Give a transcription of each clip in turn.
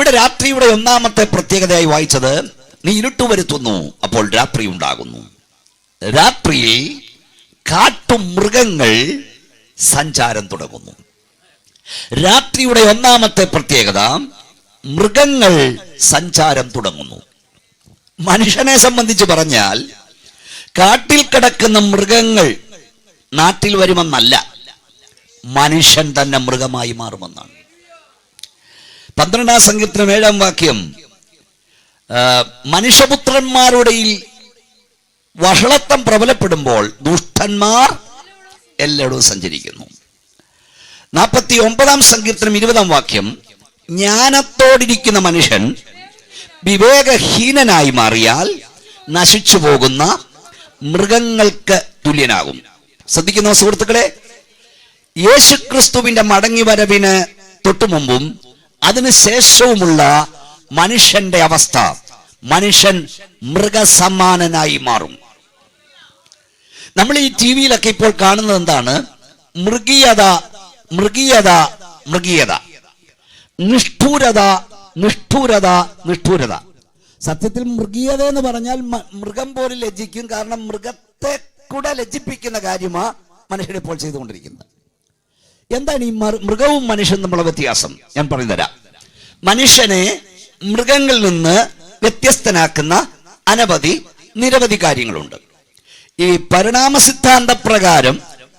ഇവിടെ രാത്രിയുടെ ഒന്നാമത്തെ പ്രത്യേകതയായി വായിച്ചത്, നീ ഇരുട്ട് വരുത്തുന്നു, അപ്പോൾ രാത്രി ഉണ്ടാകുന്നു. രാത്രിയിൽ കാട്ടുമൃഗങ്ങൾ സഞ്ചാരം തുടങ്ങുന്നു. രാത്രിയുടെ ഒന്നാമത്തെ പ്രത്യേകത, മൃഗങ്ങൾ സഞ്ചാരം തുടങ്ങുന്നു. മനുഷ്യനെ സംബന്ധിച്ച് പറഞ്ഞാൽ കാട്ടിൽ കിടക്കുന്ന മൃഗങ്ങൾ നാട്ടിൽ വരുമെന്നല്ല, മനുഷ്യൻ തന്നെ മൃഗമായി മാറുമെന്നാണ്. 12-ാം സങ്കീർത്തനം 7-ാം വാക്യം, മനുഷ്യപുത്രന്മാരുടെ വഷളത്വം പ്രബലപ്പെടുമ്പോൾ ദുഷ്ടന്മാർ എല്ലായിടവും സഞ്ചരിക്കുന്നു. 49-ാം സങ്കീർത്തനം 20-ാം വാക്യം, ജ്ഞാനത്തോടിരിക്കുന്ന മനുഷ്യൻ വിവേകഹീനനായി മാറിയാൽ നശിച്ചു പോകുന്ന മൃഗങ്ങൾക്ക് തുല്യനാകും. ശ്രദ്ധിക്കുന്ന സുഹൃത്തുക്കളെ, യേശുക്രിസ്തുവിന്റെ മടങ്ങി വരവിന് തൊട്ടുമുമ്പും അതിനുശേഷവുമുള്ള മനുഷ്യന്റെ അവസ്ഥ, മനുഷ്യൻ മൃഗസമാനനായി മാറും. നമ്മൾ ഈ ടിവിയിലൊക്കെ ഇപ്പോൾ കാണുന്നത് എന്താണ്? മൃഗീയത, മൃഗീയത, മൃഗീയത, നിഷ്ഠൂരത, നിഷ്ഠൂരത, നിഷ്ഠൂരത. സത്യത്തിൽ മൃഗീയത എന്ന് പറഞ്ഞാൽ മൃഗം പോലെ ലജ്ജിക്കും. കാരണം മൃഗത്തെ കൂടെ ലജ്ജിപ്പിക്കുന്ന കാര്യമാണ് മനുഷ്യരിപ്പോൾ ചെയ്തുകൊണ്ടിരിക്കുന്നത്. എന്താണ് ഈ മൃഗവും മനുഷ്യനും തമ്മിലുള്ള വ്യത്യാസം? ഞാൻ പറഞ്ഞു തരാം. മനുഷ്യനെ മൃഗങ്ങളിൽ നിന്ന് വ്യത്യസ്തനാക്കുന്ന നിരവധി കാര്യങ്ങളുണ്ട്. ഈ പരിണാമ സിദ്ധാന്ത പ്രകാരം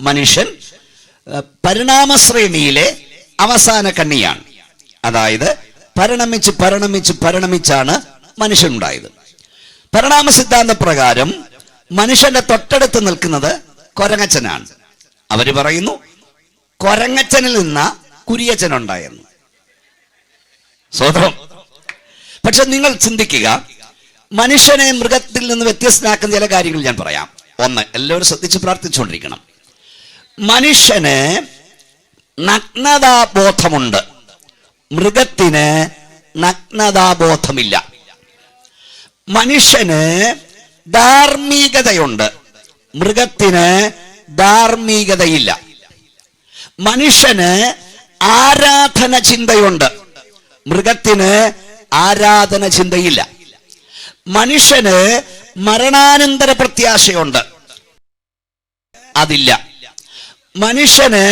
മനുഷ്യൻ പരിണാമശ്രേണിയിലെ അവസാന കണ്ണിയാണ്. അതായത് പരിണമിച്ച് പരിണമിച്ച് പരിണമിച്ചാണ് മനുഷ്യൻ ഉണ്ടായത്. പരിണാമ സിദ്ധാന്ത പ്രകാരം മനുഷ്യന്റെ തൊട്ടടുത്ത് നിൽക്കുന്നത് കൊരങ്ങച്ചനാണ്. അവര് പറയുന്നു കൊരങ്ങച്ചനിൽ നിന്ന് കുരിയച്ചൻ ഉണ്ടായെന്ന്. സ്വതന്ത്രം. പക്ഷെ നിങ്ങൾ ചിന്തിക്കുക, മനുഷ്യനെ മൃഗത്തിൽ നിന്ന് വ്യത്യസ്തനാക്കുന്ന ചില കാര്യങ്ങൾ ഞാൻ പറയാം. ഒന്ന്, എല്ലാവരും ശ്രദ്ധിച്ച് പ്രാർത്ഥിച്ചുകൊണ്ടിരിക്കണം. മനുഷ്യന് നഗ്നതാബോധമുണ്ട്, മൃഗത്തിന് നഗ്നതാബോധമില്ല. മനുഷ്യന് ധാർമ്മികതയുണ്ട്, മൃഗത്തിന് ധാർമ്മികതയില്ല. മനുഷ്യന് ആരാധന ചിന്തയുണ്ട്, മൃഗത്തിന് ആരാധന ചിന്തയില്ല. മനുഷ്യന് മരണാനന്തര പ്രത്യാശയുണ്ട്, അതില്ല. മനുഷ്യന്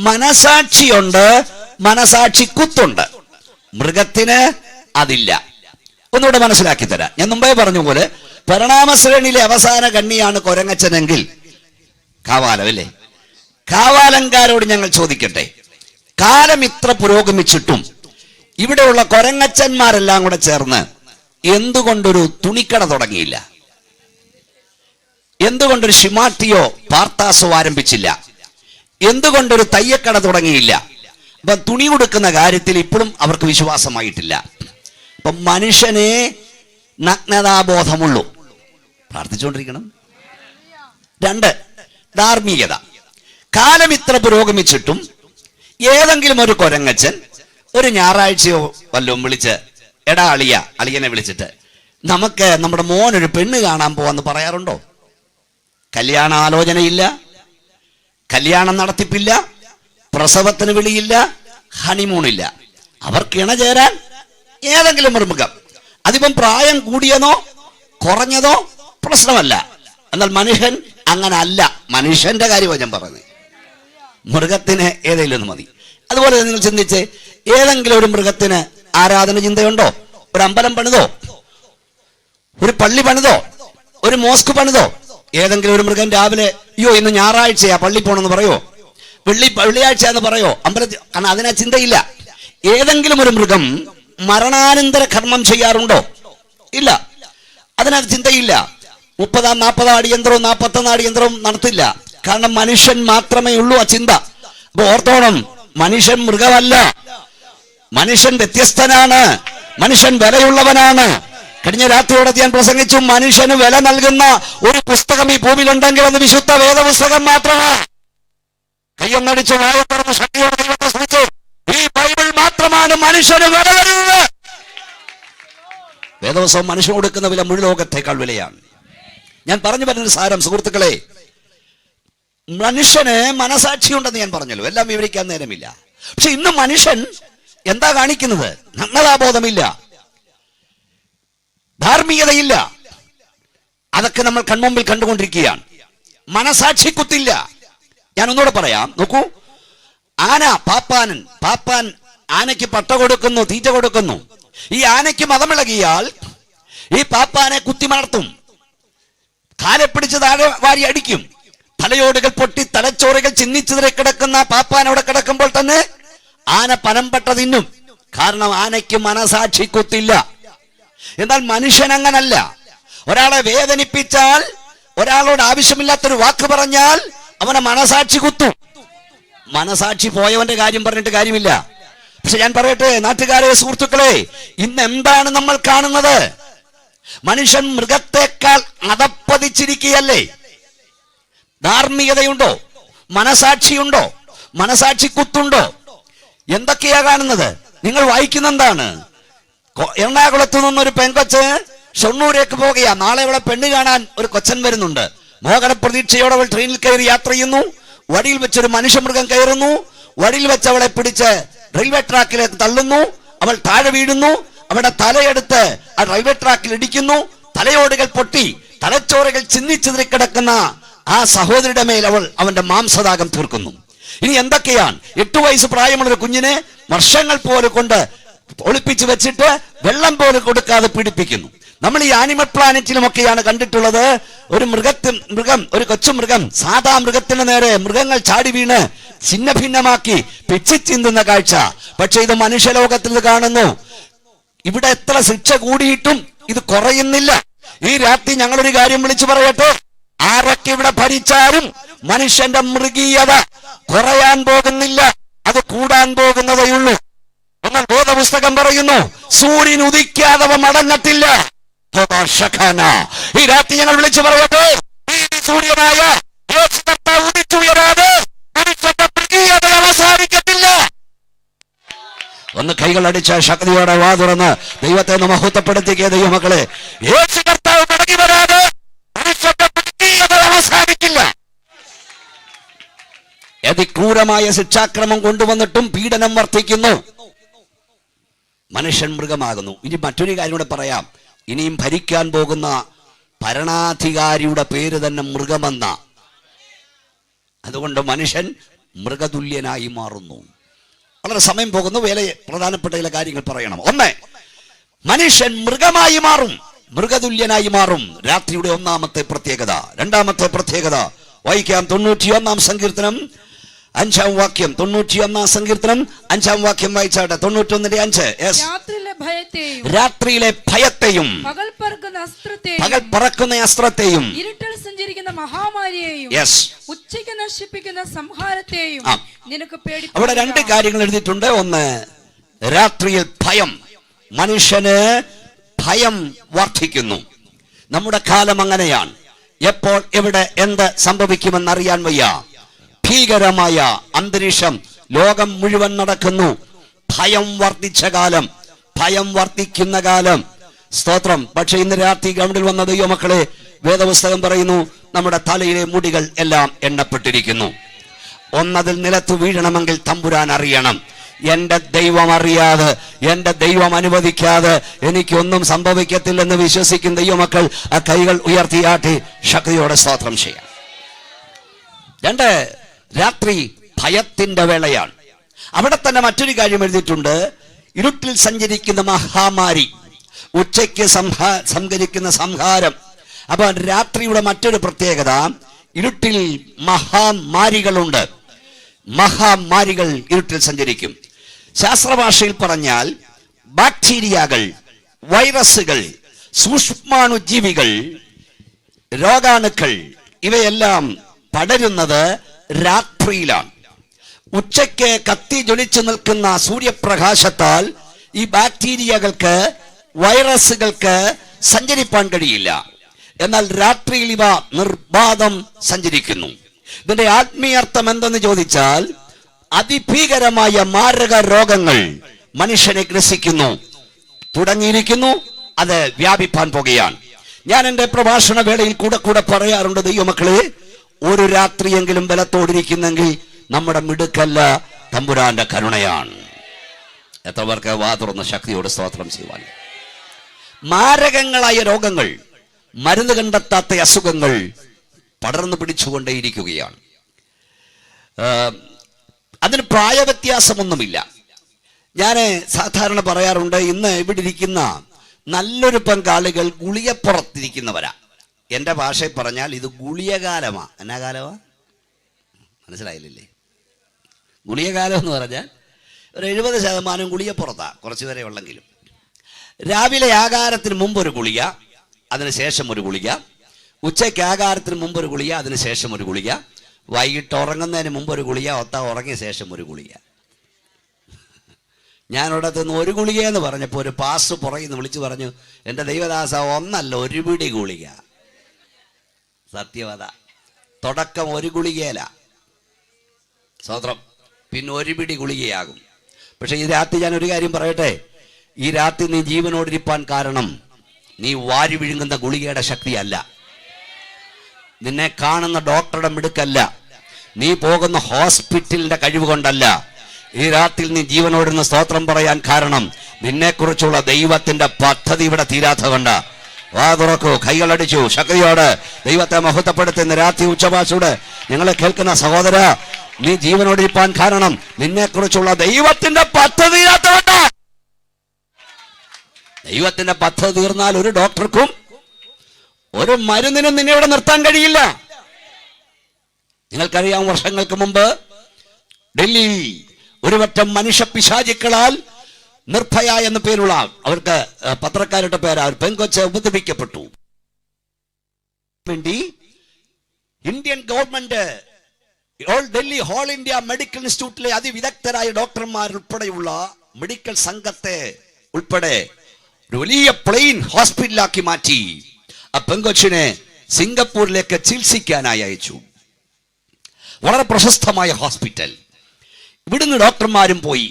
മനസാക്ഷിയുണ്ട്, മനസാക്ഷി കുത്തുണ്ട്, മൃഗത്തിന് അതില്ല. ഒന്നുകൂടെ മനസ്സിലാക്കി തരാം. ഞാൻ മുമ്പേ പറഞ്ഞ പോലെ പരിണാമശ്രേണിയിലെ അവസാന കണ്ണിയാണ് കൊരങ്ങച്ചനെങ്കിൽ കാവാലം അല്ലേ? കാവാലങ്കാരോട് ഞങ്ങൾ ചോദിക്കട്ടെ, കാലം ഇത്ര പുരോഗമിച്ചിട്ടും ഇവിടെയുള്ള കൊരങ്ങച്ചന്മാരെല്ലാം കൂടെ ചേർന്ന് എന്തുകൊണ്ടൊരു തുണിക്കട തുടങ്ങിയില്ല? എന്തുകൊണ്ടൊരു ഷിമാട്ടിയോ പാർത്താസോ ആരംഭിച്ചില്ല? എന്തുകൊണ്ടൊരു തയ്യക്കട തുടങ്ങിയില്ല? അപ്പൊ തുണി കൊടുക്കുന്ന കാര്യത്തിൽ ഇപ്പോഴും അവർക്ക് വിശ്വാസമായിട്ടില്ല. അപ്പൊ മനുഷ്യനെ നഗ്നതാബോധമുള്ളൂ. പ്രാർത്ഥിച്ചുകൊണ്ടിരിക്കണം. 2, ധാർമ്മികത. കാലം ഇത്ര പുരോഗമിച്ചിട്ടും ഏതെങ്കിലും ഒരു കൊരങ്ങച്ചൻ ഒരു ഞായറാഴ്ചയോ വല്ലതും വിളിച്ച്, എടാ അളിയനെ വിളിച്ചിട്ട് നമുക്ക് നമ്മുടെ മോനൊരു പെണ്ണ് കാണാൻ പോവാന്ന് പറയാറുണ്ടോ? കല്യാണ ആലോചനയില്ല, കല്യാണം നടത്തിപ്പില്ല, പ്രസവത്തിന് വിളിയില്ല, ഹണിമൂണില്ല. അവർക്ക് ഇണചേരാൻ ഏതെങ്കിലും ഒരു മൃഗം, അതിപ്പം പ്രായം കൂടിയതോ കുറഞ്ഞതോ പ്രശ്നമല്ല. എന്നാൽ മനുഷ്യൻ അങ്ങനെ അല്ല. മനുഷ്യന്റെ കാര്യമാണ് ഞാൻ പറയുന്നത്. മൃഗത്തിന് ഏതെങ്കിലും ഒന്ന് മതി. അതുപോലെ നിങ്ങൾ ചിന്തിച്ച്, ഏതെങ്കിലും ഒരു മൃഗത്തിന് ആരാധന ചിന്തയുണ്ടോ? ഒരു അമ്പലം പണിതോ, ഒരു പള്ളി പണിതോ, ഒരു മോസ്ക് പണിതോ? ഏതെങ്കിലും ഒരു മൃഗം രാവിലെ അയ്യോ ഇന്ന് ഞായറാഴ്ചയാ പള്ളി പോണെന്ന് പറയോ? വെള്ളിയാഴ്ച എന്ന് പറയോ? അമ്പലത്തിൽ? കാരണം അതിനാ ചിന്തയില്ല. ഏതെങ്കിലും ഒരു മൃഗം മരണാനന്തര കർമ്മം ചെയ്യാറുണ്ടോ? ഇല്ല, അതിനകത്ത് ചിന്തയില്ല. 30, 40 അടിയന്തരവും 41 അടിയന്തരവും നടത്തില്ല. കാരണം മനുഷ്യൻ മാത്രമേ ഉള്ളൂ ആ ചിന്ത. അപ്പൊ ഓർത്തോണം, മനുഷ്യൻ മൃഗമല്ല, മനുഷ്യൻ വ്യത്യസ്തനാണ്, മനുഷ്യൻ വിലയുള്ളവനാണ്. കഴിഞ്ഞ രാത്രിയോടെ ഞാൻ പ്രസംഗിച്ചു, മനുഷ്യന് വില നൽകുന്ന ഒരു പുസ്തകം ഈ ഭൂമിയിലുണ്ടെങ്കിൽ അത് വിശുദ്ധ വേദപുസ്തകം മാത്രമാണ്. കയ്യൊന്നടിച്ചു വായ തുറന്ന് ശക്തിയോടെ ദൈവത്തെ സ്തുതിച്ചു. ഈ ബൈബിൾ മാത്രമാണ് മനുഷ്യന് വില വരുന്നത്. വേദപുസ്തകം മനുഷ്യന് കൊടുക്കുന്ന വില മുഴു ലോകത്തേക്കാൾ വിലയാണ്. ഞാൻ പറഞ്ഞു പറഞ്ഞൊരു സാരം സുഹൃത്തുക്കളെ, മനുഷ്യന് മനസാക്ഷിയുണ്ടെന്ന് ഞാൻ പറഞ്ഞല്ലോ, എല്ലാം വിവരിക്കാൻ നേരമില്ല. പക്ഷെ ഇന്ന് മനുഷ്യൻ എന്താ കാണിക്കുന്നത്? നഗ്നതാബോധമില്ല, ധാർമ്മികതയില്ല. അതൊക്കെ നമ്മൾ കൺമുമ്പിൽ കണ്ടുകൊണ്ടിരിക്കുകയാണ്. മനസാക്ഷി കുത്തില്ല. ഞാൻ ഒന്നുകൂടെ പറയാം, നോക്കൂ. ആന, പാപ്പാൻ ആനയ്ക്ക് പട്ട കൊടുക്കുന്നു, തീറ്റ കൊടുക്കുന്നു. ഈ ആനയ്ക്ക് മതമിളകിയാൽ ഈ പാപ്പാനെ കുത്തിമലർത്തും, കാലെ പിടിച്ച് താഴെ വാരി അടിക്കും. തലയോടുകൾ പൊട്ടി തലച്ചോറുകൾ ചിന്നിച്ചിതറി കിടക്കുന്ന പാപ്പാൻ അവിടെ കിടക്കുമ്പോൾ തന്നെ ആന പനംപട്ട തിന്നും. കാരണം ആനയ്ക്ക് മനസാക്ഷി കുത്തില്ല. എന്നാൽ മനുഷ്യൻ അങ്ങനല്ല. ഒരാളെ വേദനിപ്പിച്ചാൽ, ഒരാളോട് ആവശ്യമില്ലാത്തൊരു വാക്ക് പറഞ്ഞാൽ അവനെ മനസാക്ഷി കുത്തും. മനസാക്ഷി പോയവന്റെ കാര്യം പറഞ്ഞിട്ട് കാര്യമില്ല. പക്ഷെ ഞാൻ പറയട്ടെ നാട്ടുകാരെ, സുഹൃത്തുക്കളെ, ഇന്ന് എന്താണ് നമ്മൾ കാണുന്നത്? മനുഷ്യൻ മൃഗത്തെക്കാൾ അധപ്പതിച്ചിരിക്കുകയല്ലേ? ധാർമ്മികതയുണ്ടോ? മനസാക്ഷിയുണ്ടോ? മനസാക്ഷി കുത്തുണ്ടോ? എന്തൊക്കെയാ കാണുന്നത്? നിങ്ങൾ വായിക്കുന്ന എന്താണ്? എറണാകുളത്ത് നിന്നൊരു പെൺകൊച്ച് ഷൊർണൂരേക്ക് പോകുകയാ. നാളെ അവളെ പെണ്ണ് കാണാൻ ഒരു കൊച്ചൻ വരുന്നുണ്ട്. മോഹന പ്രതീക്ഷയോടെ അവൾ ട്രെയിനിൽ കയറി യാത്ര ചെയ്യുന്നു. വഴിയിൽ വെച്ചൊരു മനുഷ്യമൃഗം കയറുന്നു. വഴിയിൽ വെച്ച് അവളെ പിടിച്ച് റെയിൽവേ ട്രാക്കിലേക്ക് തള്ളുന്നു. അവൾ താഴെ വീഴുന്നു. അവളുടെ തലയെടുത്ത് ആ റെയിൽവേ ട്രാക്കിൽ ഇടിക്കുന്നു. തലയോടുകൾ പൊട്ടി തലച്ചോറുകൾ ചിന്നിച്ചിതറി കിടക്കുന്ന ആ സഹോദരിയുടെ മേൽ അവന്റെ മാംസദാഗം തീർക്കുന്നു. ഇനി എന്തൊക്കെയാണ്? 8 വയസ്സ് പ്രായമുള്ള ഒരു കുഞ്ഞിനെ വർഷങ്ങൾ പോലെ കൊണ്ട് ഒളിപ്പിച്ചു വെച്ചിട്ട് വെള്ളം പോലും കൊടുക്കാതെ പീഡിപ്പിക്കുന്നു. നമ്മൾ ഈ ആനിമൽ പ്ലാനറ്റിലുമൊക്കെയാണ് കണ്ടിട്ടുള്ളത്. ഒരു മൃഗം, ഒരു കൊച്ചുമൃഗം സാധാ മൃഗത്തിന് നേരെ മൃഗങ്ങൾ ചാടി വീണ് ഛിന്ന ഭിന്നമാക്കി പിച്ചി ചിന്തുന്ന കാഴ്ച. പക്ഷെ ഇത് മനുഷ്യലോകത്തിൽ കാണുന്നു. ഇവിടെ എത്ര ശിക്ഷ കൂടിയിട്ടും ഇത് കുറയുന്നില്ല. ഈ രാത്രി ഞങ്ങളൊരു കാര്യം വിളിച്ചു പറയട്ടെ, ആരൊക്കെ ഇവിടെ ഭരിച്ചാലും മനുഷ്യന്റെ മൃഗീയത കുറയാൻ പോകുന്നില്ല, അത് കൂടാൻ പോകുന്നതേയുള്ളൂ. എന്നാൽ ബോധപുസ്തകം പറയുന്നു, സൂര്യൻ ഉദിക്കാതവ മടങ്ങത്തില്ല. ഈ രാത്രി ഞങ്ങൾ വിളിച്ചു പറയട്ടെ, സൂര്യനായ ഉദിച്ചുയരാതെ മനുഷ്യന്റെ മൃഗീയത അവസാനിക്കത്തില്ല. ഒന്ന് കൈകൾ അടിച്ച ശക്തിയോടെ വാ തുറന്ന് ദൈവത്തെ മഹത്വപ്പെടുത്തിയ ദൈവമക്കളെ, യേശു കർത്താവ് മടങ്ങി വരാതെ മനുഷ്യന്റെ മൃഗീയത അവസാനിക്കില്ല. അതിക്രൂരമായ ശിക്ഷാക്രമം കൊണ്ടുവന്നിട്ടും പീഡനം വർദ്ധിക്കുന്നു. മനുഷ്യൻ മൃഗമാകുന്നു. ഇനി മറ്റൊരു കാര്യം കൂടെ പറയാം. ഇനിയും ഭരിക്കാൻ പോകുന്ന ഭരണാധികാരിയുടെ പേര് തന്നെ മൃഗമെന്ന. അതുകൊണ്ട് മനുഷ്യൻ മൃഗതുല്യനായി മാറുന്നു. വളരെ സമയം പോകുന്നു. പ്രധാനപ്പെട്ട ചില കാര്യങ്ങൾ പറയണം. ഒന്ന്, മനുഷ്യൻ മൃഗമായി മാറും, മൃഗതുല്യനായി മാറും. രാത്രിയുടെ ഒന്നാമത്തെ പ്രത്യേകത. രണ്ടാമത്തെ പ്രത്യേകത വായിക്കാം. 91 സങ്കീർത്തനം 5 വാക്യം. 91 സങ്കീർത്തനം 5 വാക്യം വായിച്ചാട്ടെ. 91:5. രാത്രിയിലെ ഭയത്തെയും പകൽ പറക്കുന്ന അസ്ത്രത്തെയും ഇരുട്ടിൽ സഞ്ചരിക്കുന്ന മഹാമാരിയെയും ഉച്ചയ്ക്ക് നശിപ്പിക്കുന്ന സംഹാരത്തെയും നിനക്ക് പേടിപ്പാൻ. അവിടെ 2 കാര്യങ്ങൾ എഴുതിയിട്ടുണ്ട്. ഒന്ന്, രാത്രിയിൽ ഭയം. മനുഷ്യന് ഭയം വർദ്ധിക്കുന്നു. നമ്മുടെ കാലം അങ്ങനെയാണ്. എപ്പോൾ എവിടെ എന്ത് സംഭവിക്കുമെന്നറിയാൻ വയ്യ. ഭീകരമായ അന്തരീക്ഷം ലോകം മുഴുവൻ നടക്കുന്നു. ഭയം വർദ്ധിച്ച കാലം, ഭയം വർദ്ധിക്കുന്ന കാലം. സ്തോത്രം. പക്ഷെ ഇന്ന് രാത്രി ഗ്രൗണ്ടിൽ വന്ന ദൈവമക്കളെ, വേദപുസ്തകം പറയുന്നു, നമ്മുടെ തലയിലെ മുടികൾ എല്ലാം എണ്ണപ്പെട്ടിരിക്കുന്നു. ഒന്നതിൽ നിലത്ത് വീഴണമെങ്കിൽ തമ്പുരാൻ അറിയണം. എന്റെ ദൈവം അറിയാതെ, എന്റെ ദൈവം അനുവദിക്കാതെ എനിക്കൊന്നും സംഭവിക്കത്തില്ലെന്ന് വിശ്വസിക്കുന്ന ദൈവമക്കൾ ആ കൈകൾ ഉയർത്തിയാട്ടി ശക്തിയോടെ സ്തോത്രം ചെയ്യാം. 2, രാത്രി ഭയത്തിന്റെ വേളയാണ്. അവിടെ തന്നെ മറ്റൊരു കാര്യം എഴുതിയിട്ടുണ്ട്. ഇരുട്ടിൽ സഞ്ചരിക്കുന്ന മഹാമാരി, ഉച്ചയ്ക്ക് സംഹരിക്കുന്ന സംഹാരം. അപ്പൊ രാത്രിയുടെ മറ്റൊരു പ്രത്യേകത, ഇരുട്ടിൽ മഹാമാരികളുണ്ട്. മഹാമാരികൾ ഇരുട്ടിൽ സഞ്ചരിക്കും. ശാസ്ത്രഭാഷയിൽ പറഞ്ഞാൽ ബാക്ടീരിയകൾ, വൈറസുകൾ, സൂക്ഷ്മാണുജീവികൾ, രോഗാണുക്കൾ ഇവയെല്ലാം പടരുന്നത് രാത്രിയിലാണ്. ഉച്ചയ്ക്ക് കത്തി ജ്വലിച്ചു നിൽക്കുന്ന സൂര്യപ്രകാശത്താൽ ഈ ബാക്ടീരിയകൾക്ക്, വൈറസുകൾക്ക് സഞ്ചരിപ്പാൻ കഴിയില്ല. എന്നാൽ രാത്രിയിൽ ഇവ നിർബാധം സഞ്ചരിക്കുന്നു. ഇതിന്റെ ആത്മീയർത്ഥം എന്തെന്ന് ചോദിച്ചാൽ, അതിഭീകരമായ മാരക രോഗങ്ങൾ മനുഷ്യനെ ഗ്രസിക്കുന്നു, തുടങ്ങിയിരിക്കുന്നു, അത് വ്യാപിപ്പാൻ പോകുകയാണ്. ഞാൻ എന്റെ പ്രഭാഷണ വേളയിൽ കൂടെ പറയാറുണ്ട്, ദൈവമക്കളെ, ഒരു രാത്രിയെങ്കിലും ബലത്തോടിരിക്കുന്നെങ്കിൽ നമ്മുടെ മിടുക്കല്ല, തമ്പുരാന്റെ കരുണയാണ്. എത്ര പേർക്ക് വാ തുറന്ന് ശക്തിയോട് സ്തോത്രം ചെയ്യുവാൻ? മാരകങ്ങളായ രോഗങ്ങൾ, മരുന്ന് കണ്ടെത്താത്ത അസുഖങ്ങൾ പടർന്നു പിടിച്ചുകൊണ്ടേയിരിക്കുകയാണ്. അതിന് പ്രായവ്യത്യാസമൊന്നുമില്ല. ഞാൻ സാധാരണ പറയാറുണ്ട്, ഇന്ന് ഇവിടെ ഇരിക്കുന്ന നല്ലൊരു പങ്കാളികൾ ഗുളികപ്പുറത്തിരിക്കുന്നവരാ. എൻ്റെ ഭാഷയിൽ പറഞ്ഞാൽ ഇത് ഗുളികകാലമാ. എന്നാ കാലമാ? മനസ്സിലായില്ലേ? ഗുളികകാലം എന്ന് പറഞ്ഞാൽ ഒരു 70% ഗുളികപ്പുറത്താ, കുറച്ച് വരെ ഉള്ളെങ്കിലും. രാവിലെ ആഹാരത്തിന് മുമ്പ് ഒരു ഗുളിക, അതിനുശേഷം ഒരു ഗുളിക. ഉച്ചയ്ക്ക് ആഹാരത്തിന് മുമ്പ് ഒരു ഗുളിക, അതിനുശേഷം ഒരു ഗുളിക. വൈകിട്ട് ഉറങ്ങുന്നതിന് മുമ്പ് ഒരു ഗുളിക, ഉറങ്ങിയ ശേഷം ഒരു ഗുളിക. ഞാനിവിടെ നിന്ന് ഒരു ഗുളിക എന്ന് പറഞ്ഞപ്പോൾ ഒരു പാസ് പുറകിൽ നിന്ന് വിളിച്ചു പറഞ്ഞു, എൻ്റെ ദൈവദാസ, ഒന്നല്ല, ഒരു പിടി ഗുളിക. സത്യവത. തുടക്കം ഒരു ഗുളികയില, സ്വത്രം, പിന്നെ ഒരു പിടി ഗുളികയാകും. പക്ഷെ ഈ രാത്രി ഞാൻ ഒരു കാര്യം പറയട്ടെ, ഈ രാത്രി നീ ജീവനോടിരിപ്പാൻ കാരണം നീ വാരി വിഴുങ്ങുന്ന ഗുളികയുടെ ശക്തിയല്ല, നിന്നെ കാണുന്ന ഡോക്ടറുടെ മിടുക്കല്ല, നീ പോകുന്ന ഹോസ്പിറ്റലിന്റെ കഴിവ് കൊണ്ടല്ല. ഈ രാത്രി നീ ജീവനോടുന്ന സ്തോത്രം പറയാൻ കാരണം നിന്നെക്കുറിച്ചുള്ള ദൈവത്തിന്റെ പദ്ധതി ഇവിടെ തീരാത്ത കൊണ്ട്. വാ തുറക്കൂ, കൈകളടിച്ചു, ശക്തിയോട് ദൈവത്തെ മഹത്വപ്പെടുത്തുന്ന രാത്രി ഉച്ചഭാഷയോട് ഞങ്ങളെ കേൾക്കുന്ന സഹോദര, നീ ജീവനോടിരിപ്പാൻ കാരണം നിന്നെക്കുറിച്ചുള്ള ദൈവത്തിന്റെ പദ്ധതി തീരാത്തതുകൊണ്ട്. ദൈവത്തിന്റെ പദ്ധതി തീർന്നാൽ ഒരു ഡോക്ടർക്കും ഒരു മരുന്നിനും നിന്നെ ഇവിടെ നിർത്താൻ കഴിയില്ല. നിങ്ങൾക്കറിയാം, വർഷങ്ങൾക്ക് മുമ്പ് ഡൽഹി ഒരു വട്ടം മനുഷ്യ പിശാചുക്കളാൽ നിർഭയ എന്ന പേരുള്ള, അവർക്ക് പത്രക്കാരുടെ പേര്, അവർ പെൺകൊച്ച് ഉപദ്രവിക്കപ്പെട്ടു. വേണ്ടി Indian government Delhi all India medical ഇൻസ്റ്റിറ്റ്യൂട്ടിലെ അതിവിദഗ്ധരായ ഡോക്ടർമാരുൾപ്പെടെയുള്ള മെഡിക്കൽ സംഘത്തെ ഉൾപ്പെടെ ഒരു വലിയ പ്ലെയിൻ ഹോസ്പിറ്റലാക്കി മാറ്റി ആ പെൺകൊച്ചിനെ സിംഗപ്പൂരിലേക്ക് ചികിത്സിക്കാനായി അയച്ചു. വളരെ പ്രശസ്തമായ ഹോസ്പിറ്റൽ. ഇവിടുന്ന് ഡോക്ടർമാരും പോയി.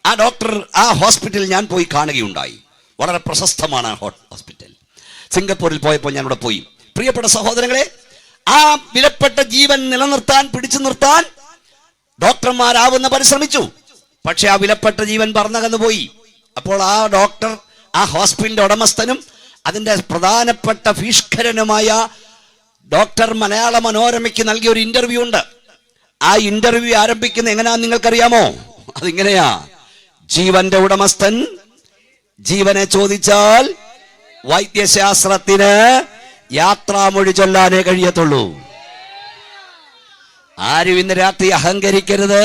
ആ ഹോസ്പിറ്റലിൽ ഞാൻ പോയി കാണുകയുണ്ടായി. വളരെ പ്രശസ്തമാണ് ആ ഹോസ്പിറ്റൽ. സിംഗപ്പൂരിൽ പോയപ്പോൾ ഞാൻ ഇവിടെ പോയി. പ്രിയപ്പെട്ട സഹോദരങ്ങളെ, ആ വിലപ്പെട്ട ജീവൻ നിലനിർത്താൻ, പിടിച്ചു നിർത്താൻ ഡോക്ടർമാരാവുന്ന പരിശ്രമിച്ചു. പക്ഷെ ആ വിലപ്പെട്ട ജീവൻ പറന്നകന്നു പോയി. അപ്പോൾ ആ ഡോക്ടർ, ആ ഹോസ്പിറ്റലിന്റെ ഉടമസ്ഥനും അതിന്റെ പ്രധാനപ്പെട്ട ഭീഷ്കരനുമായ ഡോക്ടർ മലയാള മനോരമയ്ക്ക് നൽകിയ ഒരു ഇന്റർവ്യൂ ഉണ്ട്. ആ ഇന്റർവ്യൂ ആരംഭിക്കുന്ന എങ്ങനെയാന്ന് നിങ്ങൾക്കറിയാമോ? അതിങ്ങനെയാ: ജീവന്റെ ഉടമസ്ഥൻ ജീവനെ ചോദിച്ചാൽ വൈദ്യശാസ്ത്രത്തിന് യാത്രാമൊഴി ചൊല്ലാനേ കഴിയത്തുള്ളൂ. ആരും ഇന്ന് രാത്രി അഹങ്കരിക്കരുത്,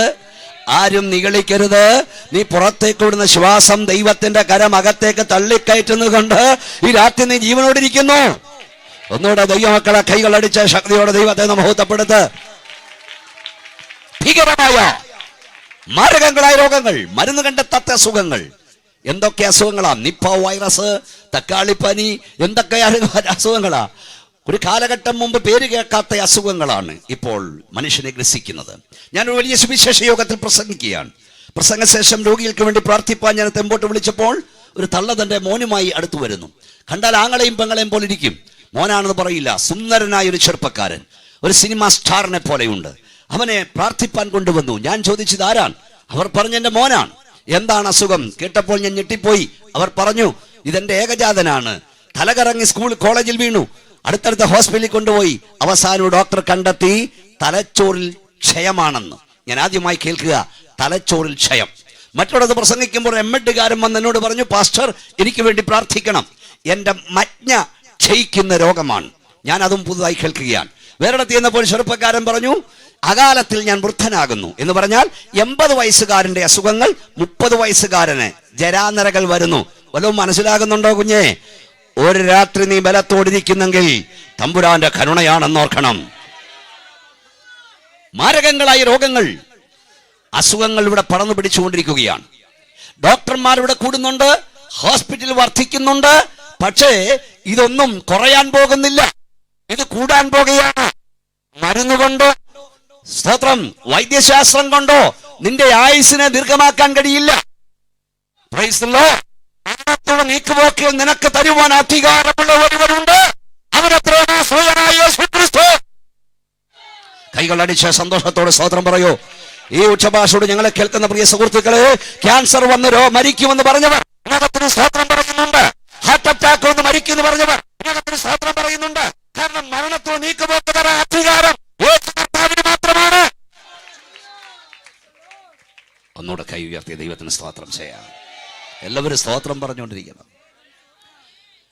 ആരും നിഗളിക്കരുത്. നീ പുറത്തേക്ക് വിടുന്ന ശ്വാസം ദൈവത്തിന്റെ കരം അകത്തേക്ക് തള്ളിക്കയറ്റുന്നത് കൊണ്ട് ഈ രാത്രി നീ ജീവനോടിരിക്കുന്നു. ഒന്നുകൂടെ ദൈവമക്കളെ കൈകളടിച്ച് ശക്തിയോടെ ദൈവത്തെ മഹത്വപ്പെടുത്ത്. ഭീകരമായ മാരകങ്ങളായ രോഗങ്ങൾ, മരുന്ന് കണ്ടെത്താത്ത അസുഖങ്ങൾ. എന്തൊക്കെ അസുഖങ്ങളാ? നിപ്പ വൈറസ്, തക്കാളിപ്പനി, എന്തൊക്കെ അസുഖങ്ങളാ? ഒരു കാലഘട്ടം മുമ്പ് പേര് കേൾക്കാത്ത അസുഖങ്ങളാണ് ഇപ്പോൾ മനുഷ്യനെ ഗ്രസിക്കുന്നത്. ഞാനൊരു വലിയ സുവിശേഷ യോഗത്തിൽ പ്രസംഗിക്കുകയാണ്. പ്രസംഗശേഷം രോഗികൾക്ക് വേണ്ടി പ്രാർത്ഥിപ്പാൻ ഞാൻ തെമ്പോട്ട് വിളിച്ചപ്പോൾ ഒരു തള്ള തന്റെ മോനുമായി അടുത്തു വരുന്നു. കണ്ടാൽ ആങ്ങളെയും പെങ്ങളെയും പോലെ ഇരിക്കും. മോനാണെന്ന് പറയില്ല. സുന്ദരനായ ഒരു ചെറുപ്പക്കാരൻ, ഒരു സിനിമ സ്റ്റാറിനെ പോലെയുണ്ട്. അവനെ പ്രാർത്ഥിപ്പാൻ കൊണ്ടുവന്നു. ഞാൻ ചോദിച്ചത് ആരാണ്? അവർ പറഞ്ഞു എന്റെ മോനാണ്. എന്താണ് അസുഖം? കേട്ടപ്പോൾ ഞാൻ ഞെട്ടിപ്പോയി. അവർ പറഞ്ഞു, ഇതെന്റെ ഏകജാതനാണ്, തലകറങ്ങി കോളേജിൽ വീണു, അടുത്തടുത്ത ഹോസ്പിറ്റലിൽ കൊണ്ടുപോയി, അവസാനം ഡോക്ടർ കണ്ടെത്തി തലച്ചോറിൽ ക്ഷയമാണെന്ന്. ഞാൻ ആദ്യമായി കേൾക്കുക, തലച്ചോറിൽ ക്ഷയം. മറ്റുള്ളത് പ്രസംഗിക്കുമ്പോൾ എമ്മഡുകാരൻ വന്ന് എന്നോട് പറഞ്ഞു, പാസ്റ്റർ എനിക്ക് വേണ്ടി പ്രാർത്ഥിക്കണം, എന്റെ മജ്ഞ ക്ഷയിക്കുന്ന രോഗമാണ്. ഞാൻ അതും പുതുതായി കേൾക്കുകയാണ്. വേറെടുത്ത് ചെന്നപ്പോൾ ചെറുപ്പക്കാരൻ പറഞ്ഞു, അകാലത്തിൽ ഞാൻ വൃദ്ധനാകുന്നു എന്ന് പറഞ്ഞാൽ 80 വയസ്സുകാരന്റെ അസുഖങ്ങൾ 30 വയസ്സുകാരന് ജരാനരകൾ വരുന്നു. വല്ലതും മനസ്സിലാകുന്നുണ്ടോ കുഞ്ഞേ? ഒരു രാത്രി നീ ബലത്തോടിരിക്കുന്നെങ്കിൽ തമ്പുരാന്റെ കരുണയാണെന്നോർക്കണം. മാരകങ്ങളായ രോഗങ്ങൾ, അസുഖങ്ങൾ ഇവിടെ പടർന്നു പിടിച്ചുകൊണ്ടിരിക്കുകയാണ്. ഡോക്ടർമാർ ഇവിടെ കൂടുന്നുണ്ട്, ഹോസ്പിറ്റൽ വർദ്ധിക്കുന്നുണ്ട്. പക്ഷേ ഇതൊന്നും കുറയാൻ പോകുന്നില്ല, ഇത് കൂടാൻ പോകുകയാണ്. മരുന്ന് കൊണ്ടോ, സ്തോത്രം, വൈദ്യശാസ്ത്രം കൊണ്ടോ നിന്റെ ആയുസിനെ ദീർഘമാക്കാൻ കഴിയില്ല. Price the Lord. നീക്കുപോക്കിൽ നിനക്ക് തരുവാൻ അധികാരമുള്ള ഒരുവരുണ്ട്, അവനത്രയാണ് യേശു ക്രിസ്തു. കൈകളടിച്ച് സന്തോഷത്തോടെ സ്തോത്രം പറയൂ. ഈ ഉച്ചഭാഷയോട് ഞങ്ങളെ കേൾക്കുന്ന പ്രിയ സുഹൃത്തുക്കളെ, ക്യാൻസർ വന്ന് മരിക്കുമെന്ന് പറഞ്ഞവർ സ്തോത്രം പറയുന്നുണ്ട്. ഹാർട്ട് അറ്റാക്ക് വന്ന് മരിക്കുമെന്ന് പറഞ്ഞവർ സ്തോത്രം പറയുന്നുണ്ട്. കാരണം മരണത്തോ നീക്കുപോക്ക് തരാൻ അധികാരം മാത്രമാണ്. ഒന്നുകൂടെ കൈ ഉയർത്തിയ ദൈവത്തിന് സ്തോത്രം ചെയ്യാം. എല്ലാവരും സ്തോത്രം പറഞ്ഞുകൊണ്ടിരിക്കണം.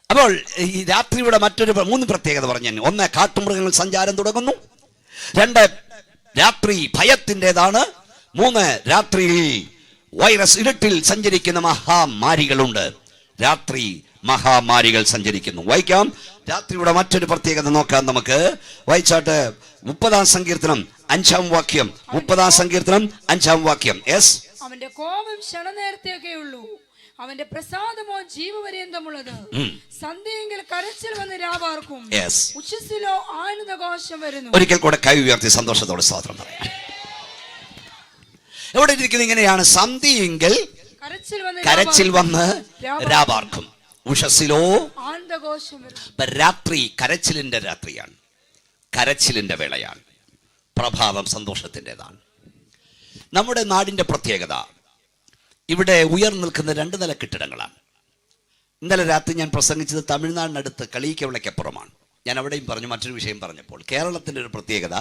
അപ്പോൾ ഈ രാത്രിയുടെ മറ്റൊരു 3 പ്രത്യേകത പറഞ്ഞു. ഒന്ന്, കാട്ടുമൃഗങ്ങൾ സഞ്ചാരം തുടങ്ങുന്നു. 2, രാത്രി ഭയത്തിൻ്റെതാണ്. 3, രാത്രിയിൽ വൈറസ് ഇരുട്ടിൽ സഞ്ചരിക്കുന്ന മഹാമാരികളുണ്ട്. രാത്രി മഹാമാരികൾ സഞ്ചരിക്കുന്നു. വായിക്കാം. രാത്രിയുടെ മറ്റൊരു പ്രത്യേകത നോക്കാം നമുക്ക്. വായിച്ചാട്ട് 30-ാം സങ്കീർത്തനം 5-ാം വാക്യം. 30-ാം സങ്കീർത്തനം 5-ാം വാക്യം. യെസ്. അവന്റെ കോപം ക്ഷണനേരത്തേക്കേ അവന്റെ പ്രസാദമോ ജീവപര്യന്തമുള്ളത്. സന്ധ്യയെങ്കിൽ കരച്ചിൽ വന്ന് രാവാർക്കും, ഉച്ചസിലോ ആനന്ദഘോഷം വരുന്നു. ഒരിക്കൽ കൂടെ കൈ ഉയർത്തി സന്തോഷത്തോടെ സ്തോത്രം പറയാം. എവിടെ ഇരിക്കുന്നത്? ഇങ്ങനെയാണ്. സന്ധ്യയെങ്കിൽ കരച്ചിൽ വന്ന് രാവാർക്കും, ഉഷസിലോ ആനന്ദഘോഷം വരുന്നു. രാത്രി കരച്ചിലിന്റെ രാത്രിയാണ്, കരച്ചിലിന്റെ വേളയാണ്. പ്രഭാതം സന്തോഷത്തിൻ്റെതാണ്. നമ്മുടെ നാടിന്റെ പ്രത്യേകത, ഇവിടെ ഉയർന്നു നിൽക്കുന്ന 2 നില കെട്ടിടങ്ങളാണ്. ഇന്നലെ രാത്രി ഞാൻ പ്രസംഗിച്ചത് തമിഴ്നാടിനടുത്ത് കളിയിക്കവിളയ്ക്കപ്പുറമാണ്. ഞാൻ അവിടെയും പറഞ്ഞു, മറ്റൊരു വിഷയം പറഞ്ഞപ്പോൾ. കേരളത്തിൻ്റെ ഒരു പ്രത്യേകത,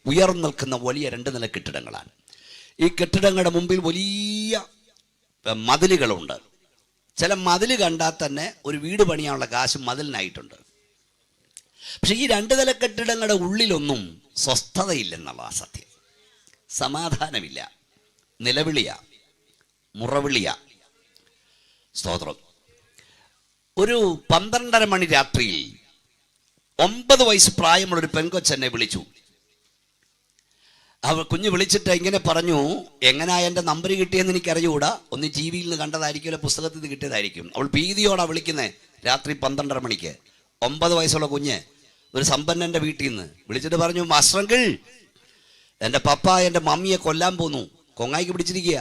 ഉയർന്നു നിൽക്കുന്ന വലിയ 2 നില കെട്ടിടങ്ങളാണ്. ഈ കെട്ടിടങ്ങളുടെ മുമ്പിൽ വലിയ മതിലുകളുണ്ട്. ചില മതിൽ കണ്ടാൽ തന്നെ ഒരു വീട് പണിയാനുള്ള കാശ് മതിലിനായിട്ടുണ്ട്. പക്ഷെ ഈ 2 നില കെട്ടിടങ്ങളുടെ ഉള്ളിലൊന്നും സ്വസ്ഥതയില്ലെന്നുള്ള സത്യം. സമാധാനമില്ല, നിലവിളിയ, മുറവിളിയ. സ്തോത്രം. ഒരു 12:30 മണി രാത്രിയിൽ 9 വയസ്സ് പ്രായമുള്ളൊരു പെൺകൊച്ചെന്നെ വിളിച്ചു. കുഞ്ഞ് വിളിച്ചിട്ട് ഇങ്ങനെ പറഞ്ഞു, എങ്ങനെയാ എൻ്റെ നമ്പർ കിട്ടിയെന്ന് എനിക്കറിയൂടാ, ഒന്ന് ടി വിയിൽ നിന്ന് കണ്ടതായിരിക്കും, അല്ലെ പുസ്തകത്തിൽ നിന്ന് കിട്ടിയതായിരിക്കും. അവൾ ഭീതിയോടാ വിളിക്കുന്നത്. രാത്രി 12:30 മണിക്ക് 9 വയസ്സുള്ള കുഞ്ഞ് ഒരു സമ്പന്നൻ്റെ വീട്ടിൽ നിന്ന് വിളിച്ചിട്ട് പറഞ്ഞു, മാസ്റ്ററങ്കിൾ, എൻ്റെ പപ്പ എൻ്റെ മമ്മിയെ കൊല്ലാൻ പോന്നു, കൊങ്ങായിക്ക് പിടിച്ചിരിക്കുക.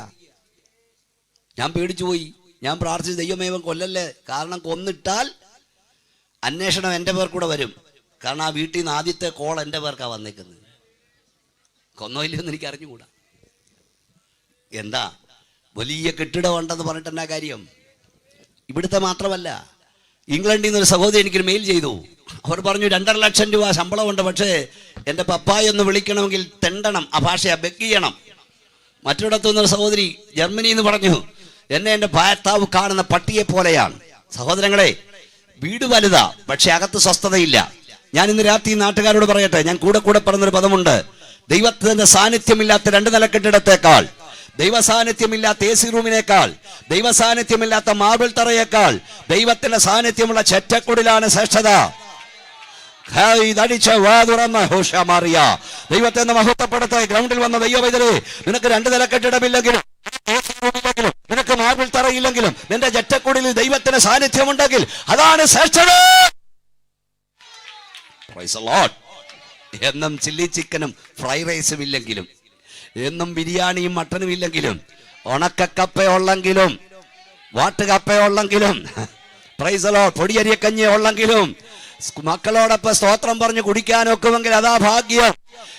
ഞാൻ പേടിച്ചു പോയി. ഞാൻ പ്രാർത്ഥിച്ചു, ദൈവമേവൻ കൊല്ലല്ലേ, കാരണം കൊന്നിട്ടാൽ അന്വേഷണം എൻ്റെ പേർക്കൂടെ വരും. കാരണം ആ വീട്ടിൽ നിന്ന് ആദ്യത്തെ കോൾ എൻ്റെ പേർക്കാണ് വന്നേക്കുന്നത്. കൊന്നോയില്ലെന്ന് എനിക്ക് അറിഞ്ഞുകൂടാ. എന്താ വലിയ കെട്ടിടം ഉണ്ടെന്ന് പറഞ്ഞിട്ട് എന്നാ കാര്യം? ഇവിടുത്തെ മാത്രമല്ല, ഇംഗ്ലണ്ടിൽ നിന്നൊരു സഹോദരി എനിക്കൊരു മെയിൽ ചെയ്തു. അവർ പറഞ്ഞു 2.5 ലക്ഷം രൂപ ശമ്പളമുണ്ട്, പക്ഷേ എൻ്റെ പപ്പായ ഒന്ന് വിളിക്കണമെങ്കിൽ തെണ്ടണം, ആ ഭാഷയാ, ബെഗ് ചെയ്യണം. മറ്റൊരിടത്തു നിന്നൊരു സഹോദരി ജർമ്മനിയിൽ നിന്ന് പറഞ്ഞു, എന്നെ എൻ്റെ ഭർത്താവ് കാണുന്ന പട്ടിയെ പോലെയാണ്. സഹോദരങ്ങളെ, വീട് വലുതാ, പക്ഷെ അകത്ത് സ്വസ്ഥതയില്ല. ഞാൻ ഇന്ന് രാത്രി നാട്ടുകാരോട് പറയട്ടെ, ഞാൻ കൂടെ പറഞ്ഞൊരു പദമുണ്ട്. ദൈവത്തിന്റെ സാന്നിധ്യമില്ലാത്ത 2 നില കെട്ടിടത്തേക്കാൾ, ദൈവ സാന്നിധ്യമില്ലാത്ത AC റൂമിനേക്കാൾ, ദൈവ സാന്നിധ്യമില്ലാത്ത മാർബിൾ തറയേക്കാൾ ദൈവത്തിന്റെ സാന്നിധ്യമുള്ള ചെറ്റക്കുടിലാണ് ശ്രേഷ്ഠത. ദൈവത്തെ മഹത്വപ്പെടുത്ത ഗ്രൗണ്ടിൽ വന്ന ദൈവവൈദ്യരെ, നിനക്ക് 2 നില കെട്ടിടമില്ലെങ്കിലും, നിനക്ക് മാർബിൾ തറയില്ലെങ്കിലും, നിന്റെ ചെറ്റക്കുടിലിൽ ദൈവത്തിന്റെ സാന്നിധ്യമുണ്ടെങ്കിൽ അതാണ് ശ്രേഷ്ഠത. എന്നും ചില്ലി ചിക്കനും ഫ്രൈ റൈസും ഇല്ലെങ്കിലും, എന്നും ബിരിയാണിയും മട്ടനും ഇല്ലെങ്കിലും, ഉണക്കക്കപ്പയുള്ളെങ്കിലും, വാട്ടുകപ്പയുള്ളെങ്കിലും, പൊടിയരിയക്കഞ്ഞി ഉള്ളെങ്കിലും, മക്കളോടൊപ്പം സ്തോത്രം പറഞ്ഞ് കുടിക്കാനൊക്കുമെങ്കിൽ അതാ ഭാഗ്യം.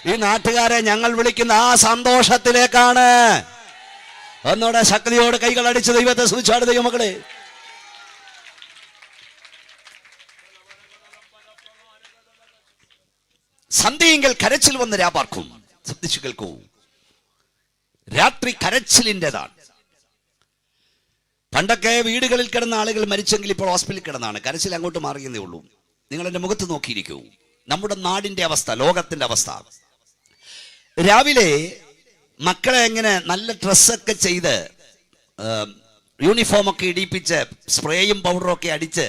ഈ നാട്ടുകാരെ ഞങ്ങൾ വിളിക്കുന്ന ആ സന്തോഷത്തിലേക്കാണ്. ഒന്നോടെ ശക്തിയോട് കൈകൾ അടിച്ച് ദൈവത്തെ സ്തുതിച്ചാട് ദൈവമക്കളെ. സന്ധ്യയെങ്കിൽ കരച്ചിൽ വന്ന് രാപാർക്കും. ശ്രദ്ധിച്ചു കേൾക്കൂ, രാത്രി കരച്ചിലിൻ്റെതാണ്. പണ്ടൊക്കെ വീടുകളിൽ കിടന്ന ആളുകൾ മരിച്ചെങ്കിൽ ഇപ്പോൾ ഹോസ്പിറ്റലിൽ കിടന്നാണ്. കരച്ചിൽ അങ്ങോട്ട് മാറിയെന്നേ ഉള്ളൂ. നിങ്ങൾ എൻ്റെ മുഖത്ത് നോക്കിയിരിക്കൂ. നമ്മുടെ നാടിൻ്റെ അവസ്ഥ, ലോകത്തിൻ്റെ അവസ്ഥ. രാവിലെ മക്കളെ എങ്ങനെ നല്ല ഡ്രസ്സൊക്കെ ചെയ്ത്, യൂണിഫോമൊക്കെ ഇടിപ്പിച്ച്, സ്പ്രേയും പൗഡറും ഒക്കെ അടിച്ച്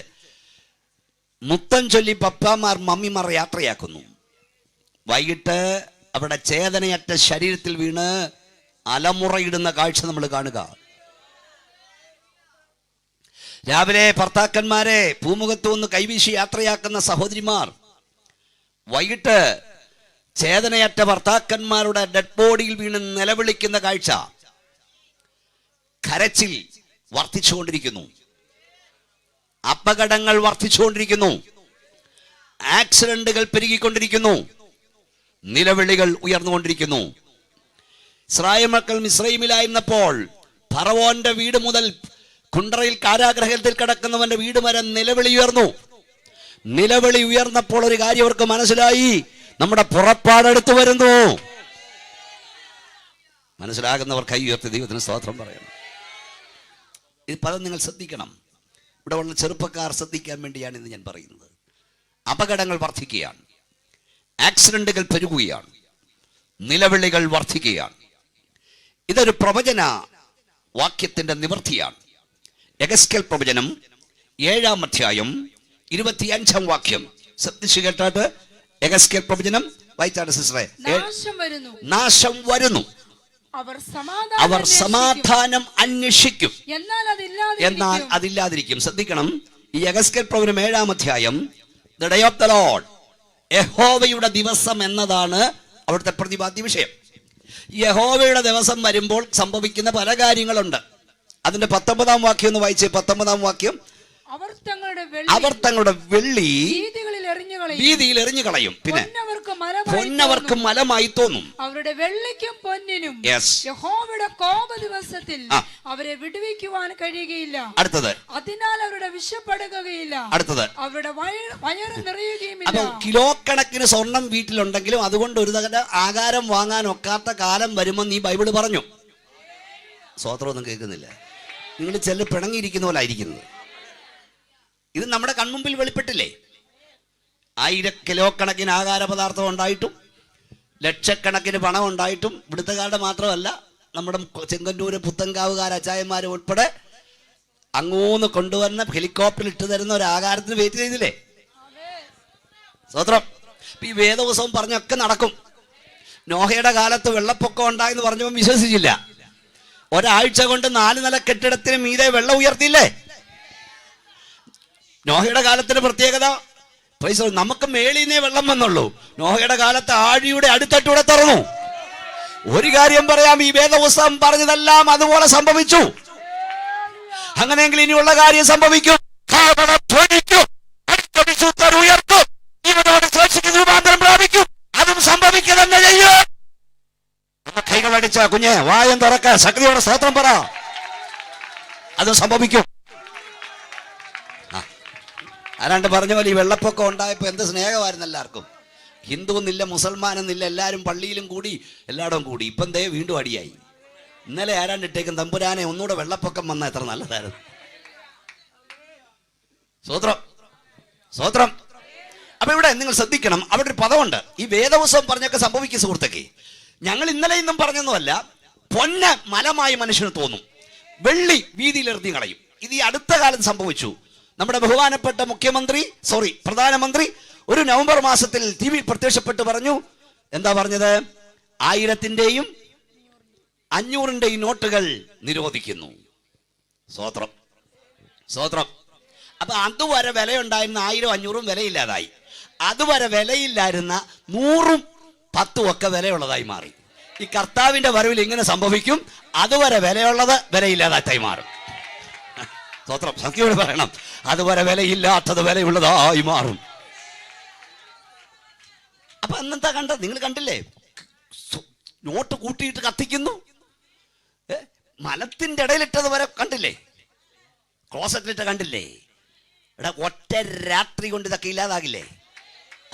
മുത്തം ചൊല്ലി പപ്പാമാർ മമ്മിമാർ യാത്രയാക്കുന്നു. വൈകിട്ട് അവിടെ ചേതനയറ്റ ശരീരത്തിൽ വീണ് അലമുറയിടുന്ന കാഴ്ച നമ്മൾ കാണുക. രാവിലെ ഭർത്താക്കന്മാരെ പൂമുഖത്തു നിന്ന് കൈവീശി യാത്രയാക്കുന്ന സഹോദരിമാർ, വൈകിട്ട് ചേതനയറ്റ ഭർത്താക്കന്മാരുടെ ഡെഡ് ബോഡിയിൽ വീണ് നിലവിളിക്കുന്ന കാഴ്ച. കരച്ചിൽ വർദ്ധിച്ചുകൊണ്ടിരിക്കുന്നു, അപകടങ്ങൾ വർദ്ധിച്ചുകൊണ്ടിരിക്കുന്നു, ആക്സിഡന്റുകൾ പെരുകിക്കൊണ്ടിരിക്കുന്നു, നിലവിളികൾ ഉയർന്നുകൊണ്ടിരിക്കുന്നു. ഇസ്രായേൽ മക്കൾ മിസ്രയീമിലായിരുന്നപ്പോൾ ഫറവോന്റെ വീട് മുതൽ കുണ്ടറയിൽ കാരാഗ്രഹത്തിൽ കിടക്കുന്നവന്റെ വീട് വരെ നിലവിളി ഉയർന്നു. നിലവിളി ഉയർന്നപ്പോൾ ഒരു കാര്യം അവർക്ക് മനസ്സിലായി, നമ്മുടെ പുറപ്പാടെടുത്തു വരുന്നു. മനസ്സിലാകുന്നവർ കൈ ഉയർത്തി ദൈവത്തിന് സ്തോത്രം പറയണം. ഈ പദം നിങ്ങൾ ശ്രദ്ധിക്കണം. ഇവിടെ ഉള്ള ചെറുപ്പക്കാർ ശ്രദ്ധിക്കാൻ വേണ്ടിയാണ് ഇന്ന് ഞാൻ പറയുന്നത്. അപകടങ്ങൾ വർദ്ധിക്കുകയാണ്, ആക്സിഡന്റുകൾ പെരുകുകയാണ്, നിലവിളികൾ വർദ്ധിക്കുകയാണ്. ഇതൊരു പ്രവചന വാക്യത്തിന്റെ നിവൃത്തിയാണ്. യെഹെസ്കേൽ പ്രവചനം 7-ാം അധ്യായം 25-ാം വാക്യം ശ്രദ്ധിച്ചു കേട്ടാട്ട്. യെഹെസ്കേൽ പ്രവചനം വായിച്ചാണ് സിസ്റ്ററെ. നാശം വരുന്നു, അവർ സമാധാനം അന്വേഷിക്കും, എന്നാൽ അതില്ലാതിരിക്കും. ശ്രദ്ധിക്കണം, ഈ യെഹെസ്കേൽ പ്രവചനം 7-ാം അധ്യായം the day of the Lord, യഹോവയുടെ ദിവസം എന്നതാണ് അവിടുത്തെ പ്രതിപാദ്യ വിഷയം. യഹോവയുടെ ദിവസം വരുമ്പോൾ സംഭവിക്കുന്ന പല കാര്യങ്ങളുണ്ട്. അതിന്റെ 19-ാം വാക്യം ഒന്ന് വായിച്ചേ. 19-ാം വാക്യം, അവർ തങ്ങളുടെ വെള്ളി വീതിയിൽ എറിഞ്ഞു കളയും, പിന്നെ പൊന്നവർക്ക് മലമായി തോന്നും. അവരുടെ വെള്ളിക്കും പൊന്നിനും യഹോവയുടെ കോപ ദിവസത്തിൽ അവരെ വിടുവിക്കുവാൻ കഴിയുകയില്ല. അടുത്തത്, അതിനാൽ അവരുടെ വിശപ്പടക്കുകയില്ല. അടുത്തത്, അവരുടെ വയറ് നിറയുകയുമില്ല. കിലോ കണക്കിന് സ്വർണം വീട്ടിലുണ്ടെങ്കിലും അതുകൊണ്ട് ഒരു തകര ആഹാരം വാങ്ങാൻ ഒക്കാത്ത കാലം വരുമെന്ന് ഈ ബൈബിള് പറഞ്ഞു. സ്വോത്രമൊന്നും കേൾക്കുന്നില്ല. നിങ്ങൾ ചെല്ല് പിണങ്ങിയിരിക്കുന്ന പോലെ ആയിരിക്കുന്നത്. ഇത് നമ്മുടെ കൺമുമ്പിൽ വെളിപ്പെട്ടില്ലേ? 1000 കിലോ കണക്കിന് ആഹാര പദാർത്ഥം ഉണ്ടായിട്ടും ലക്ഷക്കണക്കിന് പണം ഉണ്ടായിട്ടും ഇവിടുത്തുകാരുടെ മാത്രമല്ല, നമ്മുടെ ചെങ്കന്നൂര് പുത്തൻകാവുകാർ അച്ചായന്മാരും ഉൾപ്പെടെ അങ്ങൂന്ന് കൊണ്ടുവരുന്ന ഹെലികോപ്റ്ററിൽ ഇട്ട് തരുന്ന ഒരു ആഹാരത്തിന് വെയിറ്റ് ചെയ്തില്ലേ? സ്വത്രം. ഈ വേദോത്സവം പറഞ്ഞൊക്കെ നടക്കും. നോഹയുടെ കാലത്ത് വെള്ളപ്പൊക്കം ഉണ്ടായെന്ന് പറഞ്ഞപ്പോൾ വിശ്വസിച്ചില്ല. ഒരാഴ്ച കൊണ്ട് 4 നില കെട്ടിടത്തിന് മീതെ വെള്ളം ഉയർത്തിയില്ലേ? നോഹയുടെ കാലത്തിന്റെ പ്രത്യേകത, നമുക്ക് മേളിന്നേ വെള്ളം വന്നുള്ളൂ. നോഹയുടെ കാലത്ത് ആഴിയുടെ അടിത്തട്ടൂടെ തുറന്നു. ഒരു കാര്യം പറയാം, ഈ വേദപുസ്തകം പറഞ്ഞതെല്ലാം അതുപോലെ സംഭവിച്ചു. അങ്ങനെയെങ്കിൽ ഇനിയുള്ള കാര്യം സംഭവിക്കും. രൂപാന്തരം പ്രാപിക്കും. അതും സംഭവിക്കുക തന്നെ ചെയ്യും. കൈകളടിച്ച കുഞ്ഞെ വായം തുറക്ക, ശക്തിയോടെ സ്തോത്രം പറ. അതും സംഭവിക്കും. ആരാണ്ട് പറഞ്ഞ പോലെ ഈ വെള്ളപ്പൊക്കം ഉണ്ടായപ്പോൾ എന്ത് സ്നേഹമായിരുന്നു എല്ലാവർക്കും. ഹിന്ദു എന്നില്ല, മുസൽമാൻ എന്നില്ല, എല്ലാവരും പള്ളിയിലും കൂടി എല്ലായിടവും കൂടി. ഇപ്പം ദേ വീണ്ടും അടിയായി. ഇന്നലെ ആരാണ്ട് ഇട്ടേക്കും, തമ്പുരാനെ ഒന്നുകൂടെ വെള്ളപ്പൊക്കം വന്നാൽ എത്ര നല്ലതായിരുന്നു. സ്വോത്രം, സ്വോത്രം. അപ്പൊ ഇവിടെ നിങ്ങൾ ശ്രദ്ധിക്കണം, അവിടെ ഒരു പദമുണ്ട്. ഈ വേദോത്സവം പറഞ്ഞൊക്കെ സംഭവിക്കും സുഹൃത്തൊക്കെ. ഞങ്ങൾ ഇന്നലെ ഇന്നും പറഞ്ഞൊന്നുമല്ല. പൊന്ന് മലമായി മനുഷ്യന് തോന്നും, വെള്ളി വീതിയിൽ എറിഞ്ഞു കളയും. ഇത് ഈ അടുത്ത കാലത്ത് സംഭവിച്ചു. നമ്മുടെ ബഹുമാനപ്പെട്ട പ്രധാനമന്ത്രി ഒരു നവംബർ മാസത്തിൽ ടി വി പ്രത്യക്ഷപ്പെട്ട് പറഞ്ഞു. എന്താ പറഞ്ഞത്? 1000-ന്റെയും 500-ന്റെയും നോട്ടുകൾ നിരോധിക്കുന്നു. സ്വോത്രം, സ്വോത്രം. അപ്പൊ അതുവരെ വിലയുണ്ടായിരുന്ന 1000, 500 വിലയില്ലാതായി. അതുവരെ വിലയില്ലായിരുന്ന 100, 10 ഒക്കെ വിലയുള്ളതായി മാറി. ഈ കർത്താവിന്റെ വരവിൽ ഇങ്ങനെ സംഭവിക്കും. അതുവരെ വിലയുള്ളത് വിലയില്ലാതായി മാറും. സ്വോത്രം, സംഖ്യയോട് പറയണം, അതുവരെ വിലയില്ലാത്തത് വിലയുള്ളതായി മാറും. അപ്പൊ അന്നെന്താ കണ്ടത്? നിങ്ങൾ കണ്ടില്ലേ? നോട്ട് കൂട്ടിയിട്ട് കത്തിക്കുന്നു. മലത്തിന്റെ ഇടയിലിട്ടത് വരെ കണ്ടില്ലേ? ക്ലോസറ്റിലിട്ട് കണ്ടില്ലേ? ഇവിടെ ഒറ്റ രാത്രി കൊണ്ട് ഇതൊക്കെ ഇല്ലാതാകില്ലേ?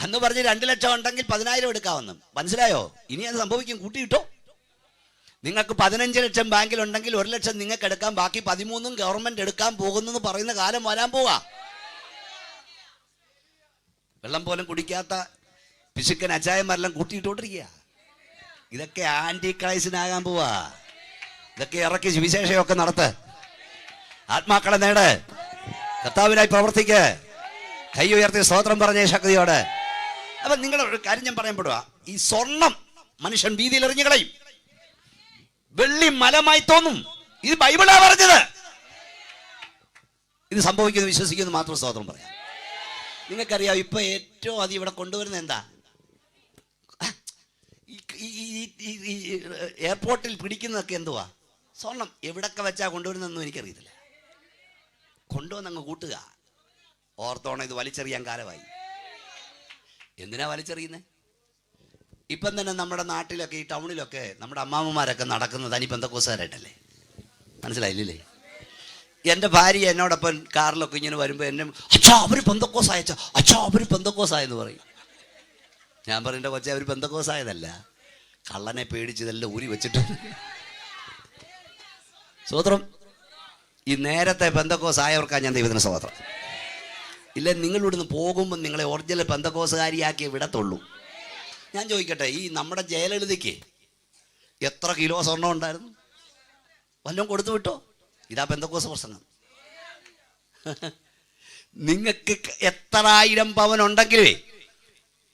അന്ന് പറഞ്ഞ് 2 ലക്ഷം ഉണ്ടെങ്കിൽ 10,000 എടുക്കാമെന്ന്. മനസ്സിലായോ? ഇനി അത് സംഭവിക്കും. കൂട്ടിയിട്ടോ. നിങ്ങൾക്ക് 15 ലക്ഷം ബാങ്കിലുണ്ടെങ്കിൽ 1 ലക്ഷം നിങ്ങൾക്ക് എടുക്കാം, ബാക്കി 13 ഗവൺമെന്റ് എടുക്കാൻ പോകുന്നു പറയുന്ന കാലം വരാൻ പോവാ. വെള്ളം പോലും കുടിക്കാത്ത പിശുക്കൻ അച്ചായന്മാരെല്ലാം കൂട്ടിയിട്ടോണ്ടിരിക്കുക. ഇതൊക്കെ ആന്റി ക്രൈസ്റ്റിനാകാൻ പോവാ. ഇതൊക്കെ ഇറക്കി സുവിശേഷമൊക്കെ നടത്ത്, ആത്മാക്കളെ നേട്, കർത്താവിനായി പ്രവർത്തിക്ക്, കൈ ഉയർത്തി സ്തോത്രം പറഞ്ഞ ശക്തിയോടെ. അപ്പൊ നിങ്ങളൊരു കാര്യം ഞാൻ പറയാൻ പെടുക. ഈ സ്വർണം മനുഷ്യൻ വീതിയിൽ എറിഞ്ഞു കളയും, വെള്ളി മലമായി തോന്നും. ഇത് ബൈബിളാ പറഞ്ഞത്. ഇത് സംഭവിക്കുന്നു വിശ്വസിക്കുന്നു മാത്രം സ്തോത്രം പറയാം. നിങ്ങൾക്കറിയാം, ഇപ്പൊ ഏറ്റവും അധികം ഇവിടെ കൊണ്ടുവരുന്ന എന്താ? എയർപോർട്ടിൽ പിടിക്കുന്നതൊക്കെ എന്തുവാ? സ്വർണം. എവിടൊക്കെ വെച്ചാ കൊണ്ടുവരുന്നതെന്നും എനിക്കറിയത്തില്ല. കൊണ്ടുവന്നങ്ങ് കൂട്ടുക. ഓർത്തോണം, ഇത് വലിച്ചെറിയാൻ കാലമായി. എന്തിനാ വലിച്ചെറിയുന്നത്? ഇപ്പം തന്നെ നമ്മുടെ നാട്ടിലൊക്കെ ഈ ടൗണിലൊക്കെ നമ്മുടെ അമ്മാമ്മമാരൊക്കെ നടക്കുന്നത് തനി പെന്തക്കോസുകാരായിട്ടല്ലേ? മനസ്സിലായില്ലേ? എൻ്റെ ഭാര്യ എന്നോടൊപ്പം കാറിലൊക്കെ ഇങ്ങനെ വരുമ്പോൾ എന്നെ അച്ഛാ അവർ പെന്തക്കോസായ അച്ഛാ അവർ പെന്തക്കോസായെന്ന് പറയും. ഞാൻ പറയേണ്ട കൊച്ചെ അവർ പെന്തക്കോസായതല്ല, കള്ളനെ പേടിച്ചതെല്ലാം ഊരി വെച്ചിട്ട്. സ്തോത്രം. ഈ നേരത്തെ പെന്തക്കോസായവർക്കാണ് ഞാൻ ദൈവത്തിന് സ്തോത്രം. ഇല്ല, നിങ്ങൾ ഇവിടുന്ന് പോകുമ്പോൾ നിങ്ങളെ ഒറിജിനൽ പെന്തക്കോസുകാരിയാക്കിയേ വിടത്തുള്ളൂ. ഞാൻ ചോദിക്കട്ടെ, ഈ നമ്മുടെ ജയലളിതയ്ക്ക് എത്ര കിലോ സ്വർണ്ണം ഉണ്ടായിരുന്നു? വല്ലതും കൊടുത്തു വിട്ടോ? ഇതാ പെന്തക്കോസ് പ്രസംഗം. നിങ്ങൾക്ക് എത്ര ആയിരം പവൻ ഉണ്ടെങ്കിലേ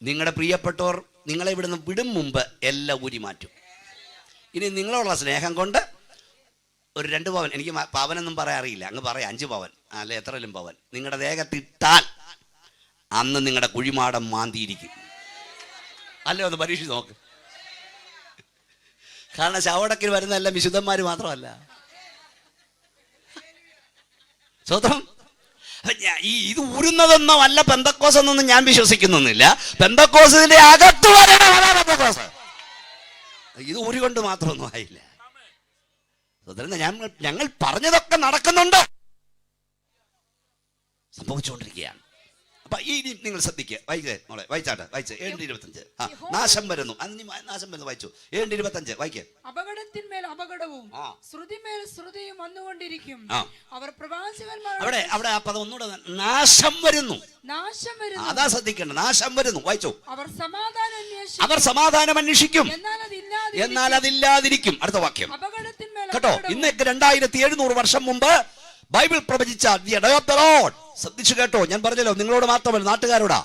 നിങ്ങളുടെ പ്രിയപ്പെട്ടവർ നിങ്ങളെ ഇവിടുന്ന് വിടും മുമ്പ് എല്ലാം ഊരി മാറ്റും. ഇനി നിങ്ങളോടുള്ള സ്നേഹം കൊണ്ട് ഒരു 2 പവൻ, എനിക്ക് പവനൊന്നും പറയാൻ അറിയില്ല, അങ്ങ് പറയാം 5 പവൻ അല്ലെ എത്രയും പവൻ നിങ്ങളുടെ ദേഹത്തിട്ടാൽ അന്ന് നിങ്ങളുടെ കുഴിമാടം മാന്തിയിരിക്കും. അല്ലേ? ഒന്ന് പരീക്ഷിച്ച് നോക്ക്. കാരണം ശവടക്കിൽ വരുന്ന എല്ലാം വിശുദ്ധന്മാർ മാത്രമല്ല. സ്വതം ഇത് ഊരുന്നതൊന്നും അല്ല പെന്തക്കോസ് എന്നൊന്നും ഞാൻ വിശ്വസിക്കുന്നില്ല. പെന്തക്കോസിന്റെ അകത്ത് പെന്തക്കോസ് ഇത് ഊരുകൊണ്ട് മാത്രമൊന്നും ആയില്ല. ഞങ്ങൾ പറഞ്ഞതൊക്കെ നടക്കുന്നുണ്ട്, സംഭവിച്ചുകൊണ്ടിരിക്കുകയാണ്. അപ്പൊ ഈ നിങ്ങൾ ശ്രദ്ധിക്കുക. വായിച്ചാട്ടെ 7:25. നാശം വരുന്നു. നാശം വരുന്നു. വായിച്ചു 7:25. വായിക്കേ. അപകടത്തിന്മേൽ അപകടവും ശ്രുതിമേൽ ശ്രുതിയും വന്നുകൊണ്ടിരിക്കും. അവർ പ്രവാചകന്മാർ അവിടെ ആ പദം ഒന്നുകൂടെ, നാശം വരുന്നു. നാശം വരുന്നു, അതാ ശ്രദ്ധിക്കേണ്ടത്. നാശം വരുന്നു. വായിച്ചു. അവർ സമാധാനം അന്വേഷിക്കും, എന്നാൽ അതില്ലാതിരിക്കും. അടുത്ത വാക്യം കേട്ടോ. ഇന്നേക്ക് 2700 വർഷം മുമ്പ് ബൈബിൾ പ്രവചിച്ച ശ്രദ്ധിച്ചു കേട്ടോ. ഞാൻ പറഞ്ഞല്ലോ, നിങ്ങളോട് മാത്രമല്ല, നാട്ടുകാരോടാ.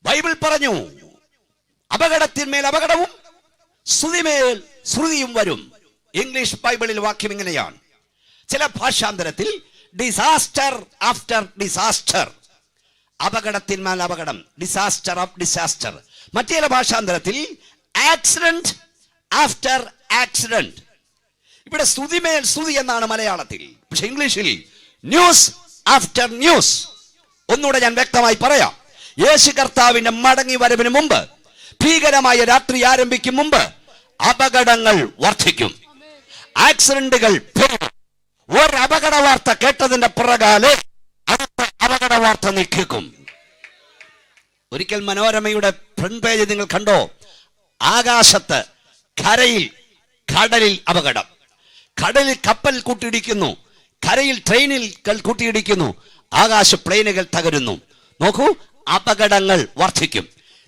ബൈബിൾ പറഞ്ഞു അപകടത്തിന്മേൽ അപകടവും ശ്രുതിമേൽ ശ്രുതിയും വരും. ഇംഗ്ലീഷ് ബൈബിളിൽ വാക്യം ഇങ്ങനെയാണ്. ചില ഭാഷാന്തരത്തിൽ ഡിസാസ്റ്റർ ആഫ്റ്റർ ഡിസാസ്റ്റർ, അപകടത്തിന്മേൽ അപകടം, ഡിസാസ്റ്റർ ഓഫ് ഡിസാസ്റ്റർ. മറ്റു ചില ഭാഷാന്തരത്തിൽ ആക്സിഡന്റ് ആഫ്റ്റർ ആക്സിഡന്റ്. ഇവിടെ ശ്രുതിമേൽ ശ്രുതി എന്നാണ് മലയാളത്തിൽ, പക്ഷെ ഇംഗ്ലീഷിൽ ന്യൂസ് ആഫ്റ്റർ ന്യൂസ്. ഒന്നുകൂടെ ഞാൻ വ്യക്തമായി പറയാം. യേശു കർത്താവിന്റെ മടങ്ങി വരവിന് മുമ്പ്, ഭീകരമായ രാത്രി ആരംഭിക്കും മുമ്പ് അപകടങ്ങൾ വർദ്ധിക്കും, ആക്സിഡന്റുകൾ പെരുകും. ഒരു അപകട വാർത്ത കേട്ടതിന്റെ പുറകാലെ അടുത്ത അപകട വാർത്ത നിൽക്കും. ഒരിക്കൽ മനോരമയുടെ ഫ്രണ്ട് പേജ് നിങ്ങൾ കണ്ടോ? ആകാശത്ത്, കരയിൽ, കടലിൽ അപകടം. കടലിൽ കപ്പൽ കൂട്ടിയിടിക്കുന്നു, കരയിൽ ട്രെയിനിൽ കൂട്ടിയിടിക്കുന്നു, ആകാശ പ്ലെയിനുകൾ തകരുന്നു. നോക്കൂ, അപകടങ്ങൾ വർദ്ധിക്കും.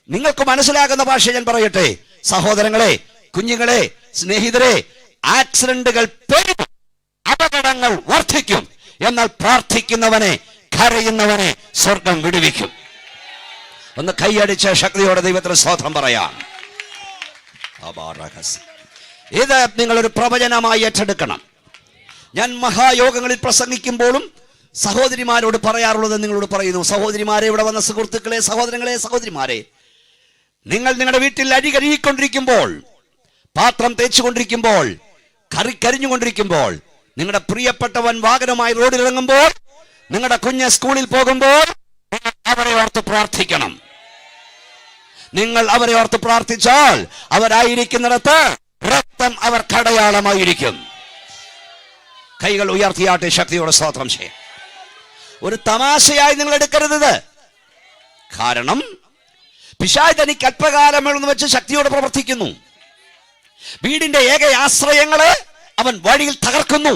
നിങ്ങൾക്ക് മനസ്സിലാകുന്ന ഭാഷ ഞാൻ പറയട്ടെ, സഹോദരങ്ങളെ, കുഞ്ഞുങ്ങളെ, സ്നേഹിതരെ, ആക്സിഡന്റുകൾ പെരുകും, അപകടങ്ങൾ വർദ്ധിക്കും. എന്നാൽ പ്രാർത്ഥിക്കുന്നവനെ, കരയുന്നവനെ സ്വർഗം വിടുവിക്കും. ഒന്ന് കൈയടിച്ച ശക്തിയോടെ ദൈവത്തിന് സ്തോത്രം പറയാം. ഇത് നിങ്ങളൊരു പ്രവചനമായി ഏറ്റെടുക്കണം. ഞാൻ മഹായോഗങ്ങളിൽ പ്രസംഗിക്കുമ്പോഴും സഹോദരിമാരോട് പറയാറുള്ളത് നിങ്ങളോട് പറയുന്നു. സഹോദരിമാരെ, ഇവിടെ വന്ന സുഹൃത്തുക്കളെ, സഹോദരങ്ങളെ, സഹോദരിമാരെ, നിങ്ങൾ നിങ്ങളുടെ വീട്ടിൽ അരി കഴുകിക്കൊണ്ടിരിക്കുമ്പോൾ, പാത്രം തേച്ചുകൊണ്ടിരിക്കുമ്പോൾ, കറി കരിഞ്ഞുകൊണ്ടിരിക്കുമ്പോൾ, നിങ്ങളുടെ പ്രിയപ്പെട്ടവൻ വാഹനമായി റോഡിലിറങ്ങുമ്പോൾ, നിങ്ങളുടെ കുഞ്ഞ് സ്കൂളിൽ പോകുമ്പോൾ അവരെ ഓർത്ത് പ്രാർത്ഥിക്കണം. നിങ്ങൾ അവരെ ഓർത്ത് പ്രാർത്ഥിച്ചാൽ അവരായിരിക്കുന്നിടത്ത് രക്തം അവർ കടയാളമായിരിക്കും. കൈകൾ ഉയർത്തിയാട്ടെ, ശക്തിയോടെ സ്തോത്രം ചെയ്യും. ഒരു തമാശയായി നിങ്ങൾ എടുക്കരുത്. കാരണം പിശാച് തനിക്ക് അല്പകാലം എന്ന് വെച്ച് ശക്തിയോടെ പ്രവർത്തിക്കുന്നു. വീടിന്റെ ഏക ആശ്രയങ്ങളെ അവൻ വഴിയിൽ തകർക്കുന്നു,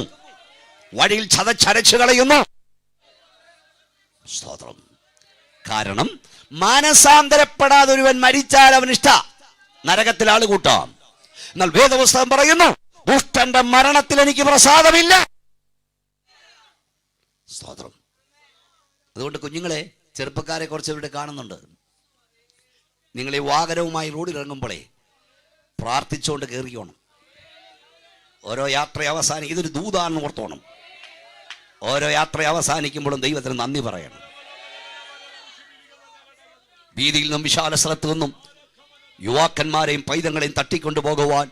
വഴിയിൽ ചതച്ചരച്ചു കളയുന്നു. സ്തോത്രം. കാരണം മാനസാന്തരപ്പെടാതെ ഒരുവൻ മരിച്ചാൽ അവൻ ഇഷ്ട നരകത്തിൽ ആള് കൂട്ടാം. എന്നാൽ വേദപുസ്തകം പറയുന്നു, ദുഷ്ടന്റെ മരണത്തിൽ എനിക്ക് പ്രസാദമില്ല. സ്തോത്രം. അതുകൊണ്ട് കുഞ്ഞുങ്ങളെ, ചെറുപ്പക്കാരെ കുറച്ച് ഇവിടെ കാണുന്നുണ്ട്. നിങ്ങൾ ഈ വാഹനവുമായി റോഡിൽ ഇറങ്ങുമ്പോഴേ പ്രാർത്ഥിച്ചുകൊണ്ട് കയറിയോണം. ഓരോ യാത്ര ഇതൊരു ദൂതാണെന്ന് ഓർത്തോണം. ഓരോ യാത്ര അവസാനിക്കുമ്പോഴും ദൈവത്തിന് നന്ദി പറയണം. വീതിയിൽ നിന്നും വിശാല സ്ഥലത്തു നിന്നും യുവാക്കന്മാരെയും പൈതങ്ങളെയും തട്ടിക്കൊണ്ടു പോകുവാൻ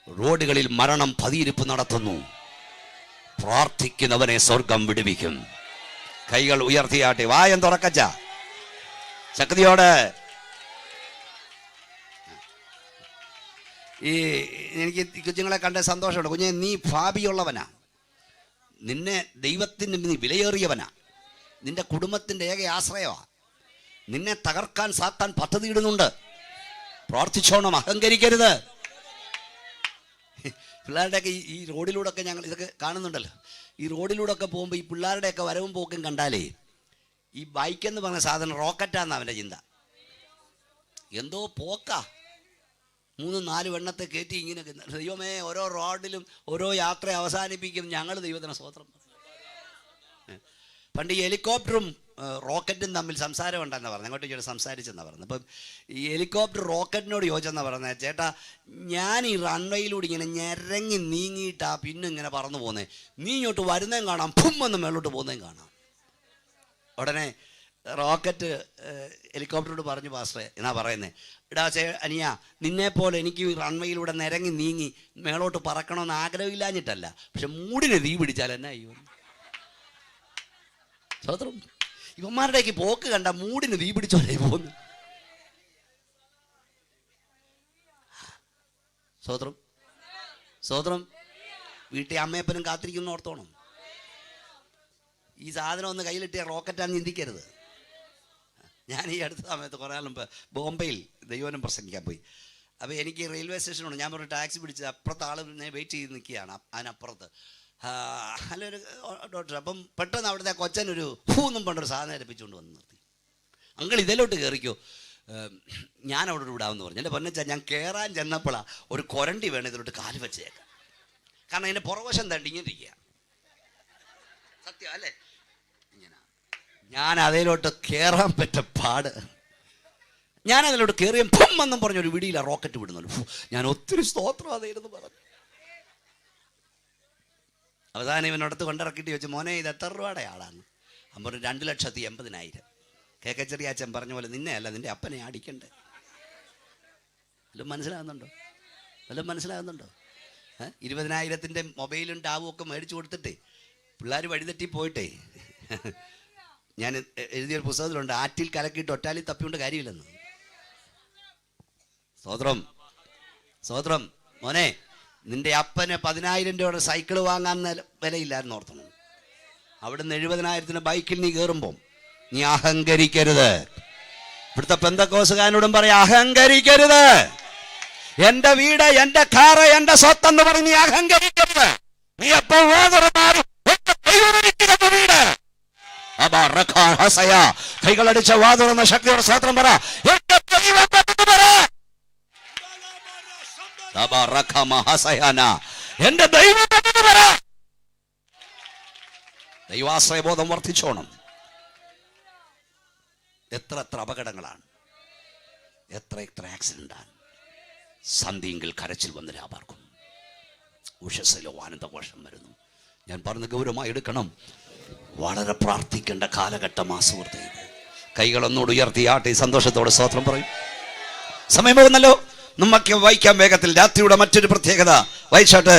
റോഡുകളിൽ മരണം പതിയിരിപ്പ് നടത്തുന്നു. പ്രാർത്ഥിക്കുന്നവനെ സ്വർഗം വിടുവിക്കും. കൈകൾ ഉയർത്തിയാട്ടെ, വായം തുറക്കച്ച ശക്തിയോടെ. ഈ എനിക്ക് കുഞ്ഞുങ്ങളെ കണ്ട സന്തോഷമുണ്ട്. കുഞ്ഞെ, നീ ഭാവിയുള്ളവനാ, നിന്നെ ദൈവത്തിന് നീ വിലയേറിയവനാ, നിന്റെ കുടുംബത്തിൻ്റെ ഏക ആശ്രയമാ. നിന്നെ തകർക്കാൻ സാത്താൻ പദ്ധതി ഇടുന്നുണ്ട്. പ്രാർത്ഥിച്ചോണം, അഹങ്കരിക്കരുത്. പിള്ളേരുടെയൊക്കെ ഈ റോഡിലൂടെ ഒക്കെ ഞങ്ങൾ ഇതൊക്കെ കാണുന്നുണ്ടല്ലോ. ഈ റോഡിലൂടെ ഒക്കെ പോകുമ്പോൾ ഈ പിള്ളേരുടെയൊക്കെ വരവും പോക്കും കണ്ടാലേ ഈ ബൈക്കെന്ന് പറഞ്ഞ സാധനം റോക്കറ്റാന്ന് അവൻ്റെ ചിന്ത. എന്തോ പോക്കാ, 3-4 വെണ്ണത്തെ കയറ്റി ഇങ്ങനെ. ദൈവമേ, ഓരോ റോഡിലും ഓരോ യാത്ര അവസാനിപ്പിക്കും. ഞങ്ങൾ ദൈവത്തിന് സ്തോത്രം. പണ്ട് ഈ ഹെലികോപ്റ്ററും റോക്കറ്റും തമ്മിൽ സംസാരം ഉണ്ടെന്നാണ് പറഞ്ഞത്. അങ്ങോട്ട് ചേട്ടാ സംസാരിച്ചെന്നാണ് പറഞ്ഞത്. അപ്പം ഈ ഹെലികോപ്റ്റർ റോക്കറ്റിനോട് ചോദിച്ചെന്നാണ് പറഞ്ഞത്, ചേട്ടാ ഞാൻ ഈ റൺവേയിലൂടെ ഇങ്ങനെ ഞെരങ്ങി നീങ്ങിയിട്ടാ പിന്നെ ഇങ്ങനെ പറന്നു പോകുന്നത്, നീ ഇങ്ങോട്ട് വരുന്നതും കാണാം, പുമ്മെന്ന് മേളോട്ട് പോകുന്നതും കാണാം. ഉടനെ റോക്കറ്റ് ഹെലികോപ്റ്ററോട് പറഞ്ഞു, പാസ്റ്ററെ എന്നാ പറയുന്നത്, എടാ അനിയ, നിന്നെപ്പോലെ എനിക്ക് റൺവേയിലൂടെ നിരങ്ങി നീങ്ങി മേളോട്ട് പറക്കണമെന്ന് ആഗ്രഹമില്ലാഞ്ഞിട്ടല്ല, പക്ഷെ മൂടിനെ തീ പിടിച്ചാൽ എന്നാ അയ്യോ. സ്വതന്ത്രം ഇവന്മാരുടെയൊക്കെ പോക്ക് കണ്ട മൂടിന് തീ പിടിച്ചോലേ പോകുന്നു. സ്വതന്ത്രം സ്വതന്ത്രം വീട്ടിൽ അമ്മയപ്പനും കാത്തിരിക്കുന്നു ഓർത്തോണം. ഈ സാധനം ഒന്ന് കയ്യിലിട്ടിയ റോക്കറ്റാന്ന് ചിന്തിക്കരുത്. ഞാൻ ഈ അടുത്ത സമയത്ത് കുറേ മുമ്പ് ബോംബെയിൽ ദൈവനം പ്രസംഗിക്കാൻ പോയി. അപ്പോൾ എനിക്ക് റെയിൽവേ സ്റ്റേഷനുണ്ട്. ഞാൻ പറഞ്ഞു ടാക്സി പിടിച്ച് അപ്പുറത്ത് ആൾ വെയിറ്റ് ചെയ്ത് നിൽക്കുകയാണ്. അതിനപ്പുറത്ത് നല്ലൊരു ഡോക്ടർ. അപ്പം പെട്ടെന്ന് അവിടുത്തെ കൊച്ചനൊരു പൂന്നും പണ്ടൊരു സാധനം ഏൽപ്പിച്ചുകൊണ്ട് വന്ന് നിർത്തി. അങ്കിൾ ഇതിലോട്ട് കയറിക്കോ, ഞാൻ അവിടെ വിടാമെന്ന് പറഞ്ഞു. എൻ്റെ പൊന്നച്ചാൽ, ഞാൻ കയറാൻ ചെന്നപ്പോഴാണ് ഒരു കൊരണ്ടി വേണം ഇതിലോട്ട് കാല് വെച്ചേക്കാം. കാരണം അതിൻ്റെ പുറവശം തണ്ടിങ്ങിരിക്കുക. സത്യം അല്ലേ? ഇങ്ങനെ ഞാൻ അതിലോട്ട് കയറാൻ പറ്റ പാട്. ഞാൻ അതിലോട്ട് കയറിയ എന്നും പറഞ്ഞൊരു വിടിയില്ല റോക്കറ്റ് വിടുന്നല്ലോ. ഞാൻ ഒത്തിരി സ്തോത്രം അതായിരുന്നു പറഞ്ഞു. അവസാനം ഇവനടുത്ത് കൊണ്ടിറക്കിയിട്ട് ചോദിച്ചു, മോനെ ഇത് എത്ര രൂപയുടെ ആളാണ്? അപ്പോൾ 2,80,000. കേക്കെ ചെറിയാച്ചൻ പറഞ്ഞ പോലെ നിന്നെ അല്ല നിൻ്റെ അപ്പനെ അടിക്കണ്ടേ. വല്ലതും മനസ്സിലാകുന്നുണ്ടോ? വല്ലതും മനസ്സിലാകുന്നുണ്ടോ? 20,000 മൊബൈലും ടാബും ഒക്കെ മേടിച്ചു കൊടുത്തിട്ടേ പിള്ളേർ വഴിതെറ്റി പോയിട്ടേ. ഞാൻ എഴുതിയൊരു പുസ്തകത്തിലുണ്ട്, ആറ്റിൽ കലക്കിയിട്ട് ഒറ്റാലിൽ തപ്പിക്കൊണ്ട് കാര്യമില്ലെന്ന്. സ്തോത്രം സ്തോത്രം. മോനെ, നിന്റെ അപ്പന് 10,000 രൂപയുടെ സൈക്കിൾ വാങ്ങാൻ വിലയില്ലായിരുന്നു ഓർത്തണം. അവിടുന്ന് 70,000 ബൈക്കിൽ നീ കയറുമ്പം നീ അഹങ്കരിക്കരുത്. ഇവിടുത്തെ പെന്തക്കോസുകാരനോടും പറയാം, അഹങ്കരിക്കരുത്. എന്റെ വീട്, എന്റെ കാറ്, എന്റെ സ്വത്തെന്ന് പറഞ്ഞ് നീ അഹങ്കരിക്കരുത്. നീ എപ്പോൾ കൈകളടിച്ച വാതുറന്ന ശക്തിയോടെ സ്തോത്രം പറ. എന്റെ ദൈവം ദൈവാശ്രയബോധം വർദ്ധിച്ചോണം. എത്ര അപകടങ്ങളാണ്, എത്ര ആക്സിഡന്റാണ്. സന്ധിയെങ്കിൽ കരച്ചിൽ വന്ന് രാപാർക്കും, ഉഷസ്സിലോ ആനന്ദഘോഷം വരുന്നു. ഞാൻ പറഞ്ഞ ഗൗരവമായി എടുക്കണം. വളരെ പ്രാർത്ഥിക്കേണ്ട കാലഘട്ടമാ സുഹൃത്തേ. കൈകളൊന്നുകൂടി ഉയർത്തിയാട്ടെ, സന്തോഷത്തോടെ സ്തോത്രം പറയും. സമയം പോകുന്നല്ലോ, നമുക്ക് വായിക്കാം വേഗത്തിൽ. രാത്രിയുടെ മറ്റൊരു പ്രത്യേകത വായിച്ചാട്ട്.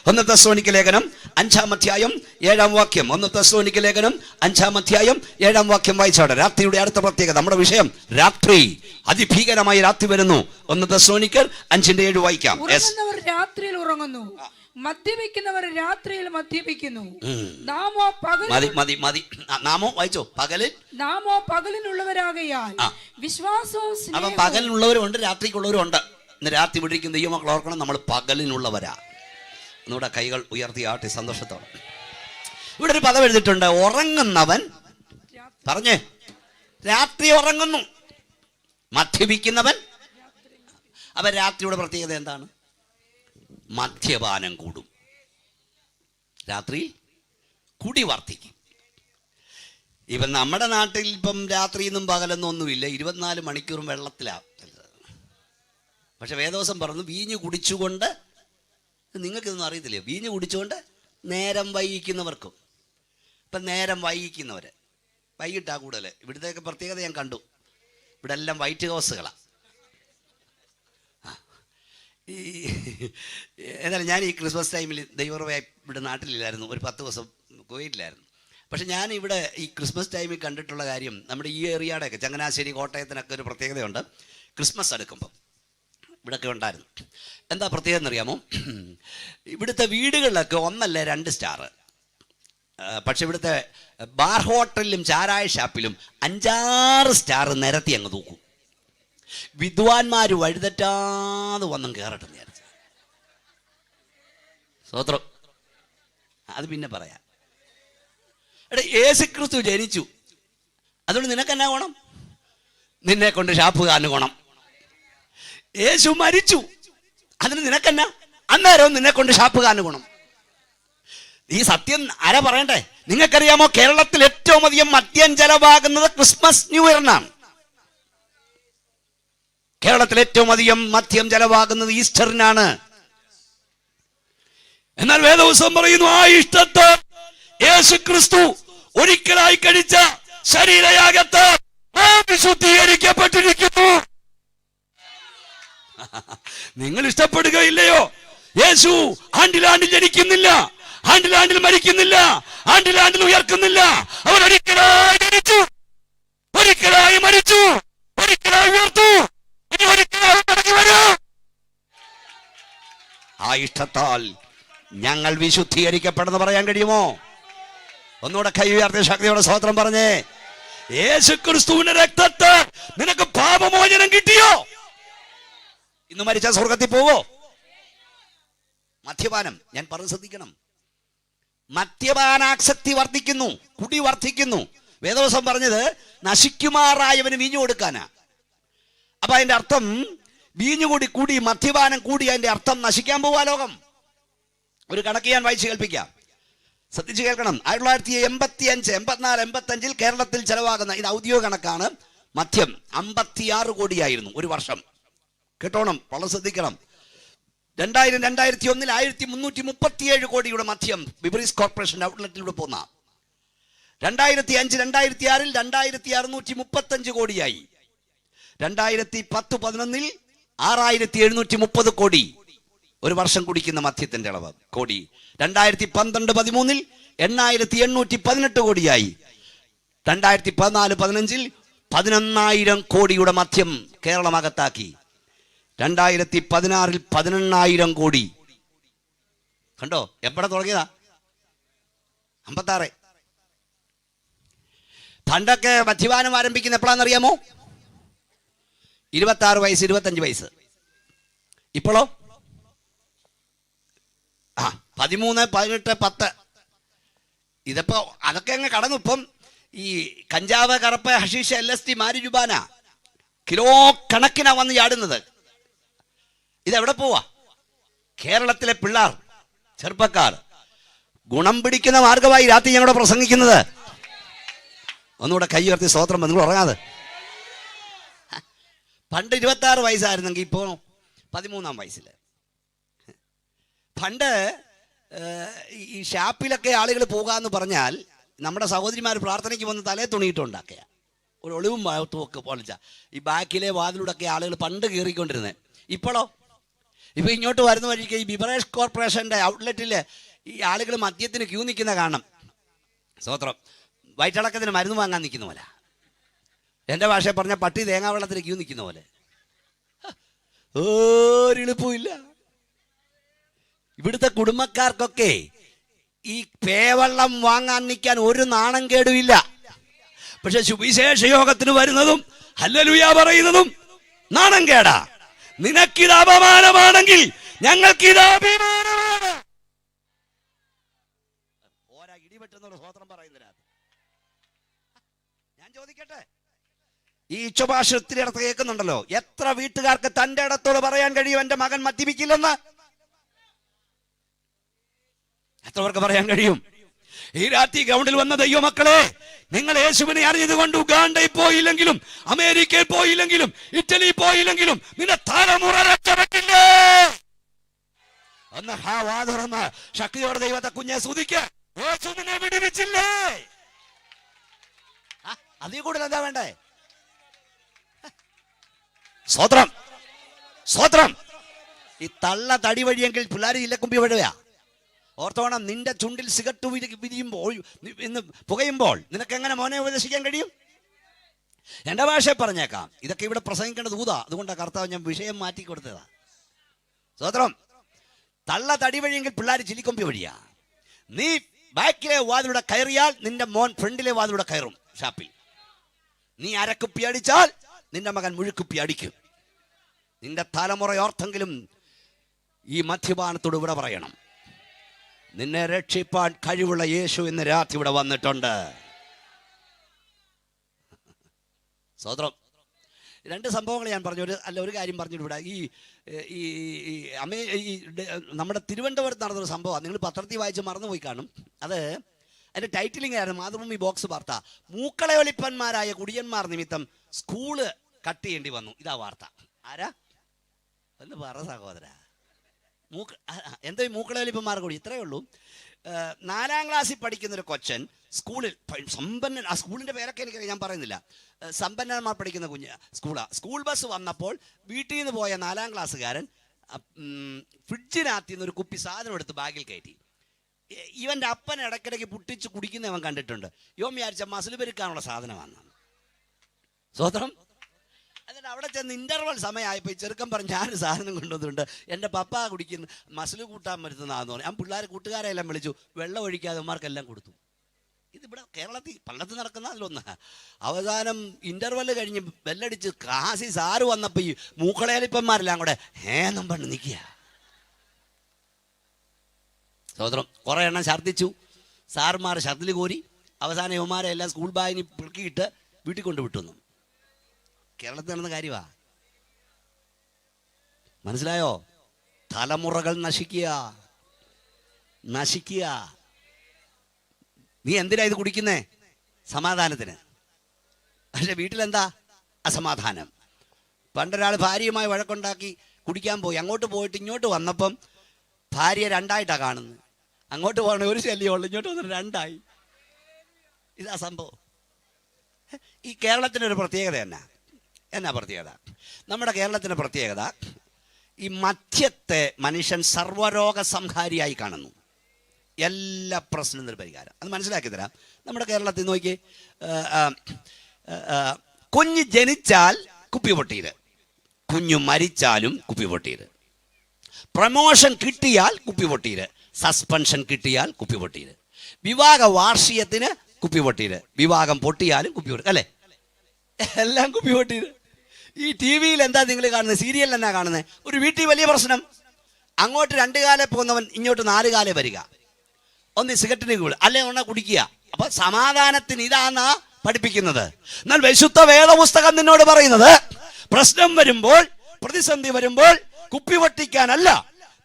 1 തെസ്സലോനിക്ക ലേഖനം 5-ാം അധ്യായം 7-ാം വാക്യം. 1 തെസ്സലോനിക്ക ലേഖനം 5-ാം അധ്യായം 7-ാം വാക്യം വായിച്ചാട്ട്. രാത്രിയുടെ അടുത്ത പ്രത്യേകത. നമ്മുടെ വിഷയം രാത്രി, അതിഭീകരമായ രാത്രി വരുന്നു. 1 തെസ്സലോനിക്കർ 5:7 വായിക്കാം. രാത്രിയിൽ ഉറങ്ങുന്നു, മദ്യപിക്കുന്നവർ രാത്രിയിൽ മദ്യപിക്കുന്നു. നാമോ വായിച്ചോ, നാമോ പകലിനുള്ളവരാകയാൽ വിശ്വാസവും സ്നേഹവും. പകലിനുള്ളവരും ഉണ്ട്, രാത്രിക്കുള്ളവരും ഉണ്ട്. ഇന്ന് രാത്രി വിളിക്കുന്ന ദൈവമക്കൾ ഓർക്കണം, നമ്മൾ പകലിനുള്ളവരാ. നമ്മുടെ കൈകൾ ഉയർത്തിയാട്ടെ സന്തോഷത്തോടെ. ഇവിടെ ഒരു പദം എഴുതിയിട്ടുണ്ട്, ഉറങ്ങുന്നവൻ. പറഞ്ഞേ, രാത്രി ഉറങ്ങുന്നു, മദ്യപിക്കുന്നവൻ. അപ്പൊ രാത്രിയുടെ പ്രത്യേകത എന്താണ്? മദ്യപാനം കൂടും, രാത്രി കുടി വർദ്ധിക്കും. ഇപ്പം നമ്മുടെ നാട്ടിൽ ഇപ്പം രാത്രിയൊന്നും പകലൊന്നും ഒന്നുമില്ല, 24 മണിക്കൂറും വെള്ളത്തിലാണ്. പക്ഷെ വേദോസം പറഞ്ഞു, വീഞ്ഞ് കുടിച്ചുകൊണ്ട്, നിങ്ങൾക്കിതൊന്നും അറിയത്തില്ലേ, വീഞ്ഞ് കുടിച്ചുകൊണ്ട് നേരം വൈകിക്കുന്നവർക്കും. ഇപ്പം നേരം വൈകിക്കുന്നവർ വൈകിട്ടാ കൂടുതൽ. ഇവിടുത്തെയൊക്കെ പ്രത്യേകത ഞാൻ കണ്ടു, ഇവിടെ എല്ലാം വൈറ്റ് ഹൗസുകളാണ്. എന്നാലും ഞാൻ ഈ ക്രിസ്മസ് ടൈമിൽ ദൈവകൃപയായി ഇവിടെ നാട്ടിലില്ലായിരുന്നു, ഒരു 10 ദിവസം കുവൈറ്റിലായിരുന്നു. പക്ഷെ ഞാൻ ഇവിടെ ഈ ക്രിസ്മസ് ടൈമിൽ കണ്ടിട്ടുള്ള കാര്യം, നമ്മുടെ ഈ ഏറിയയുടെയൊക്കെ ചങ്ങനാശ്ശേരി, കോട്ടയത്തിനൊക്കെ ഒരു പ്രത്യേകതയുണ്ട്. ക്രിസ്മസ് അടുക്കുമ്പം ഇവിടെയൊക്കെ ഉണ്ടായിരുന്നു. എന്താ പ്രത്യേകത എന്നറിയാമോ? ഇവിടുത്തെ വീടുകളിലൊക്കെ 1 അല്ല 2 സ്റ്റാർ. പക്ഷെ ഇവിടുത്തെ ബാർ ഹോട്ടലിലും ചാരായ ഷാപ്പിലും 5-6 സ്റ്റാർ നിരത്തി അങ്ങ് തൂക്കും. വിദ്വാൻമാർ വഴിതെറ്റാതെ വന്നും കയറട്ടെ വിചാരിച്ചു. സ്തോത്രം. അത് പിന്നെ പറയാം. എടാ, യേശുക്രിസ്തു ജനിച്ചു, അതുകൊണ്ട് നിനക്കെന്നാ ഗുണം? നിന്നെ കൊണ്ട് ഷാപ്പുകാരന് ഗുണം. യേശു മരിച്ചു, അതിന് നിനക്കെന്നാ? അന്നേരവും നിന്നെ കൊണ്ട് ഷാപ്പുകാരന് ഗുണം. ഈ സത്യം ആരാ പറയണ്ടേ? നിങ്ങൾക്കറിയാമോ, കേരളത്തിൽ ഏറ്റവും അധികം മദ്യം ചെലവാകുന്നത് ക്രിസ്മസ് ന്യൂ ഇയറിനാണ്. കേരളത്തിൽ ഏറ്റവും അധികം മദ്യം ചെലവാകുന്നത് ഈസ്റ്ററിനാണ്. എന്നാൽ വേദപുസ്തകം പറയുന്നു, ആ ഇഷ്ടത്തെ യേശുക്രിസ്തു ഒരിക്കലായി കഴിച്ച ശരീരയാഗത്തെ വിശുദ്ധീകരിക്കപ്പെട്ടിരിക്കുന്നു. നിങ്ങൾ ഇഷ്ടപ്പെടുകയില്ലയോ? യേശു ആണ്ടിലാണ്ടിൽ ജനിക്കുന്നില്ല, ആണ്ടിലാണ്ടിൽ മരിക്കുന്നില്ല, ആണ്ടിലാണ്ടിൽ ഉയർക്കുന്നില്ല. അവൻ ഒരിക്കലായി ജനിച്ചു, ഒരിക്കലായി മരിച്ചു, ഒരിക്കലായി ഉയർത്തു, ഇനി ഒരിക്കലായി മടങ്ങി വരൂ. ആ ഇഷ്ടത്താൽ ഞങ്ങൾ വിശുദ്ധീകരിക്കപ്പെടുന്ന പറയാൻ കഴിയുമോ? ഒന്നുകൂടെ കൈ ഉയർത്തിയ ശക്തിയോടെ സ്തോത്രം പറഞ്ഞേ. യേശുക്രിസ്തുവിന്റെ രക്തത്തെ നിനക്ക് പാപമോചനം കിട്ടിയോ? ഇന്ന് മരിച്ച സ്വർഗത്തിൽ പോവോ? മദ്യപാനം, ഞാൻ പറഞ്ഞു ശ്രദ്ധിക്കണം, മദ്യപാനാസക്തി വർദ്ധിക്കുന്നു, കുടി വർദ്ധിക്കുന്നു. വേദവസം പറഞ്ഞത് നശിക്കുമാറായവന് വീഞ്ഞു കൊടുക്കാനാ. അപ്പൊ അതിന്റെ അർത്ഥം വീഞ്ഞു കൂടി മദ്യപാനം കൂടി അതിന്റെ അർത്ഥം നശിക്കാൻ പോവാ ലോകം. ഒരു കണക്ക് ഞാൻ വായിച്ച് കേൾപ്പിക്കാം, ശ്രദ്ധിച്ച് കേൾക്കണം. 1985, 84, 85 കേരളത്തിൽ ചെലവാകുന്ന, ഇത് ഔദ്യോഗിക കണക്കാണ്, മദ്യം 56 കോടിയായിരുന്നു ഒരു വർഷം. കേട്ടോണം, വളരെ ശ്രദ്ധിക്കണം. 2000, 2001 1337 കോടിയുടെ മദ്യം ബിവറേജ് കോർപ്പറേഷൻ ഔട്ട്ലെറ്റിലൂടെ പോന്ന. 2005, 2006 2635 കോടിയായി. 2010-11 6730 കോടി ഒരു വർഷം കുടിക്കുന്ന മദ്യത്തിന്റെ അളവ് കോടി. 2012-13 8818 കോടിയായി. 2014-15 11,000 കോടിയുടെ മദ്യം കേരളമകത്താക്കി. 2016 18,000 കോടി. കണ്ടോ എവിടെ തുടങ്ങിയതാ? 56. പണ്ടൊക്കെ മദ്യപാനം ആരംഭിക്കുന്ന എപ്പോഴാണെന്നറിയാമോ? 26 വയസ്സ് 25 വയസ്സ്. ഇപ്പോഴോ 13, 18, 10. ഇതിപ്പോ അതൊക്കെ അങ്ങ് കടന്നു. ഇപ്പം ഈ കഞ്ചാവ്, കറുപ്പ്, ഹഷീഷ്, LSD, മാരിജുബാന കിലോ കണക്കിനാ വന്ന് ചാടുന്നത്. ഇതെവിടെ പോവാ? കേരളത്തിലെ പിള്ളേർ, ചെറുപ്പക്കാർ ഗുണം പിടിക്കുന്ന മാർഗമായി രാത്രി ഞങ്ങളുടെ പ്രസംഗിക്കുന്നത്. ഒന്നുകൂടെ കൈ ഉയർത്തി സ്തോത്രം. നിങ്ങൾ ഉറങ്ങാതെ. പണ്ട് 26 വയസ്സായിരുന്നെങ്കിൽ ഇപ്പോൾ 13-ാം വയസ്സിൽ. പണ്ട് ഈ ഷാപ്പിലൊക്കെ ആളുകൾ പോകാമെന്ന് പറഞ്ഞാൽ നമ്മുടെ സഹോദരിമാർ പ്രാർത്ഥനയ്ക്ക് വന്ന് തലേ തുണിയിട്ടുണ്ടാക്കുക, ഒരു ഒളിവും ഒക്കെ പൊളിച്ച ഈ ബാക്കിലെ വാതിലൂടെയൊക്കെ ആളുകൾ പണ്ട് കയറിക്കൊണ്ടിരുന്നത്. ഇപ്പോഴോ? ഇപ്പോൾ ഇങ്ങോട്ട് വരുന്ന വഴിക്ക് ഈ ബിവറേജ് കോർപ്പറേഷൻ്റെ ഔട്ട്ലെറ്റിൽ ഈ ആളുകൾ മദ്യത്തിന് ക്യൂ നിൽക്കുന്ന കാണണം. സ്തോത്രം. വയറ്റിളക്കത്തിന് മരുന്ന് വാങ്ങാൻ നിൽക്കുന്ന പോലെ, എൻ്റെ ഭാഷയിൽ പറഞ്ഞ പട്ടി തേങ്ങാവെള്ളത്തിന് ക്യൂ നിൽക്കുന്ന പോലെ. ഒരെളുപ്പമില്ല. ഇവിടുത്തെ കുടുംബക്കാർക്കൊക്കെ ഈ പേവെള്ളം വാങ്ങാൻ നിൽക്കാൻ ഒരു നാണം കേടുമില്ല. പക്ഷെ സുവിശേഷ യോഗത്തിന് വരുന്നതും ഹല്ലേലൂയ പറയുന്നതും നാണം കേടാ. നിനക്കിത് അപമാനമാണെങ്കിൽ ഞങ്ങൾക്കിത് അഭിമാനമാണ്. ഓരാ ഇടിവെട്ടുന്ന സ്വതന്ത്രം പറയുന്നതിനകത്ത് ഞാൻ ചോദിക്കട്ടെ, ഈ ഉച്ചഭാഷ ഒത്തിരി ഇടത്ത് കേൾക്കുന്നുണ്ടല്ലോ, എത്ര വീട്ടുകാർക്ക് തന്റെ ഇടത്തോട് പറയാൻ കഴിയും എന്റെ മകൻ മദ്യപിക്കില്ലെന്ന്? എത്ര പേർക്ക് പറയാൻ കഴിയും? ഈ രാത്രി ഗ്രൗണ്ടിൽ വന്ന ദൈവമക്കളെ, നിങ്ങൾ യേശുവിനെ അറിഞ്ഞതുകൊണ്ട് ഉഗാണ്ടയിൽ പോയില്ലെങ്കിലും, അമേരിക്കയിൽ പോയില്ലെങ്കിലും, ഇറ്റലിയിൽ പോയില്ലെങ്കിലും നിന്റെ തലമുറ രക്ഷപ്പെട്ടില്ലേ? ഒന്ന് വാ തുറന്ന് ശക്തിയോടെ ദൈവത്തെ കുഞ്ഞെ സ്തുതിക്ക. യേശു നിന്നെ വിടുവിച്ചില്ലേ? അതിൽ കൂടുതൽ എന്താ വേണ്ടേ? സ്തോത്രം, സ്തോത്രം. ഈ തള്ള തടി വഴിയെങ്കിൽ പിള്ളേർ ഇല്ലക്കുമ്പി വഴുവയാ. ഓർത്തോണം, നിന്റെ ചുണ്ടിൽ സിഗരറ്റ് വിരിയുമ്പോൾ, ഇന്ന് പുകയുമ്പോൾ നിനക്ക് എങ്ങനെ മോനെ ഉപദേശിക്കാൻ കഴിയും? എൻ്റെ ഭാഷയെ പറഞ്ഞേക്കാം, ഇതൊക്കെ ഇവിടെ പ്രസംഗിക്കേണ്ടത് ഊതാ, അതുകൊണ്ടാണ് കർത്താവ് ഞാൻ വിഷയം മാറ്റി കൊടുത്തതാ. സ്വതന്ത്രം. തള്ള തടി വഴിയെങ്കിൽ പിള്ളേർ ചിലിക്കൊമ്പി വഴിയാ. നീ ബാക്കിലെ വാതിലൂടെ കയറിയാൽ നിന്റെ മോൻ ഫ്രണ്ടിലെ വാതിലൂടെ കയറും ഷാപ്പിൽ. നീ അരക്കുപ്പി അടിച്ചാൽ നിന്റെ മകൻ മുഴുക്കുപ്പി അടിക്കും. നിന്റെ തലമുറയോർത്തെങ്കിലും ഈ മദ്യപാനത്തോട് ഇവിടെ പറയണം, നിന്നെ രക്ഷിപ്പാൻ കഴിവുള്ള യേശു ഇന്ന് രാത്രി ഇവിടെ വന്നിട്ടുണ്ട്. സ്വതന്ത്രം. രണ്ട് സംഭവങ്ങൾ ഞാൻ പറഞ്ഞു. ഒരു കാര്യം പറഞ്ഞിട്ട് ഇവിടെ ഈ നമ്മുടെ തിരുവനന്തപുരത്ത് നടന്നൊരു സംഭവമാണ്. നിങ്ങൾ പത്രത്തിൽ വായിച്ച് മറന്നുപോയി കാണും. അത് അതിൻ്റെ ടൈറ്റിലിംഗ് ആയിരുന്നു മാതൃഭൂമി ബോക്സ് വാർത്ത. മൂക്കളെ ഒലിപ്പന്മാരായ കുടിയന്മാർ നിമിത്തം സ്കൂള് കട്ട് ചെയ്യേണ്ടി വന്നു. ഇതാ വാർത്ത. ആരാ എന്ന് പറ സഹോദര. എന്തോ ഈ മൂക്കളെ ഒലിപ്പന്മാർ കൂടി ഇത്രയേ ഉള്ളൂ. 4ാം ക്ലാസ്സിൽ പഠിക്കുന്നൊരു കൊച്ചൻ സ്കൂളിൽ സമ്പന്നൻ, ആ സ്കൂളിൻ്റെ പേരൊക്കെ എനിക്ക് ഞാൻ പറയുന്നില്ല, സമ്പന്നന്മാർ പഠിക്കുന്ന സ്കൂൾ ബസ് വന്നപ്പോൾ വീട്ടിൽ നിന്ന് പോയ 4ാം ക്ലാസ്സുകാരൻ ഫ്രിഡ്ജിനകത്ത് നിന്ന് ഒരു കുപ്പി സാധനം എടുത്ത് ബാഗിൽ കയറ്റി. ഇവൻ്റെ അപ്പൻ ഇടയ്ക്കിടയ്ക്ക് പൊട്ടിച്ച് കുടിക്കുന്ന അവൻ കണ്ടിട്ടുണ്ട്. ഇവൻ വിചാരിച്ച മസിൽ പെരുക്കാനുള്ള സാധനമാണ്. സ്വതന്ത്രം. എന്നിട്ട് അവിടെ ചെന്ന് ഇൻ്റർവൽ സമയമായപ്പോൾ ചെറുക്കൻ പറഞ്ഞു, ഞാനൊരു സാധനം കൊണ്ടുവന്നിട്ടുണ്ട്, എൻ്റെ പപ്പ കുടിക്കുന്ന മസിൽ കൂട്ടാൻ വരുന്നതാണെന്ന് പറഞ്ഞു. ഞാൻ പിള്ളേർ കൂട്ടുകാരെല്ലാം വിളിച്ചു, വെള്ളം ഒഴിക്കാതെ അവന്മാർക്കെല്ലാം കൊടുത്തു. ഇതിവിടെ കേരളത്തിൽ പള്ളത്തിൽ നടക്കുന്ന അതിലൊന്ന്. അവസാനം ഇൻ്റർവെല് കഴിഞ്ഞ് ബെല്ലടിച്ച് കാശി സാറ് വന്നപ്പോൾ ഈ മൂക്കളേലിപ്പന്മാരെല്ലാം കൂടെ ഏന്നും പണ്ട് നിൽക്കുക. സഹോദരം, കുറേ എണ്ണം ഛർദ്ദിച്ചു. സാറുമാർ ഛർദ്ദിൽ കോരി. അവസാനം യുവമാരെ എല്ലാം സ്കൂൾ ബാഗിന് പിറക്കിയിട്ട് വീട്ടിൽ കൊണ്ട് വിട്ടുന്നു. കേരളത്തിൽ നടന്ന കാര്യമാ. മനസ്സിലായോ? തലമുറകൾ നശിക്കുക. നീ എന്തിനാ ഇത് കുടിക്കുന്നേ? സമാധാനത്തിന്. പക്ഷെ വീട്ടിലെന്താ? അസമാധാനം. പണ്ടൊരാൾ ഭാര്യയുമായി വഴക്കുണ്ടാക്കി കുടിക്കാൻ പോയി. അങ്ങോട്ട് പോയിട്ട് ഇങ്ങോട്ട് വന്നപ്പം ഭാര്യയെ 2ആയിട്ടാണ് കാണുന്നത്. അങ്ങോട്ട് പോകണ ഒരു ശല്യമുള്ളൂ, ഇങ്ങോട്ട് വന്നിട്ട് 2ആയി. ഇതാ സംഭവം. ഈ കേരളത്തിനൊരു പ്രത്യേകത എന്നാ പ്രത്യേകത? നമ്മുടെ കേരളത്തിൻ്റെ പ്രത്യേകത, ഈ മദ്യത്തെ മനുഷ്യൻ സർവ്വരോഗ സംഹാരിയായി കാണുന്നു. എല്ലാ പ്രശ്നത്തിനും പരിഹാരം. അത് മനസ്സിലാക്കി തരാം. നമ്മുടെ കേരളത്തിൽ നോക്കി, കുഞ്ഞ് ജനിച്ചാൽ കുപ്പി പൊട്ടിയത്, കുഞ്ഞു മരിച്ചാലും കുപ്പി പൊട്ടിയത്, പ്രമോഷൻ കിട്ടിയാൽ കുപ്പി പൊട്ടിയത്, സസ്പെൻഷൻ കിട്ടിയാൽ കുപ്പി പൊട്ടിയത്, വിവാഹ വാർഷികത്തിന് കുപ്പി പൊട്ടിയത്, വിവാഹം പൊട്ടിയാലും കുപ്പി പൊട്ടി, അല്ലേ? എല്ലാം കുപ്പി പൊട്ടിയത്. ഈ ടി വിയിൽ എന്താ നിങ്ങൾ കാണുന്നത്? സീരിയൽ എന്നാ കാണുന്നത്? ഒരു വീട്ടിൽ വലിയ പ്രശ്നം, അങ്ങോട്ട് 2 കാലേ പോകുന്നവൻ ഇങ്ങോട്ട് 4 കാലേ വരിക. ഒന്ന് സിഗരറ്റിന് കൂടെ അല്ലെ ഒന്ന കുടിക്കുക. അപ്പൊ സമാധാനത്തിന് ഇതാന്നാ പഠിപ്പിക്കുന്നത്. എന്നാൽ വിശുദ്ധ വേദപുസ്തകം നിന്നോട് പറയുന്നത്, പ്രശ്നം വരുമ്പോൾ, പ്രതിസന്ധി വരുമ്പോൾ കുപ്പി പൊട്ടിക്കാനല്ല,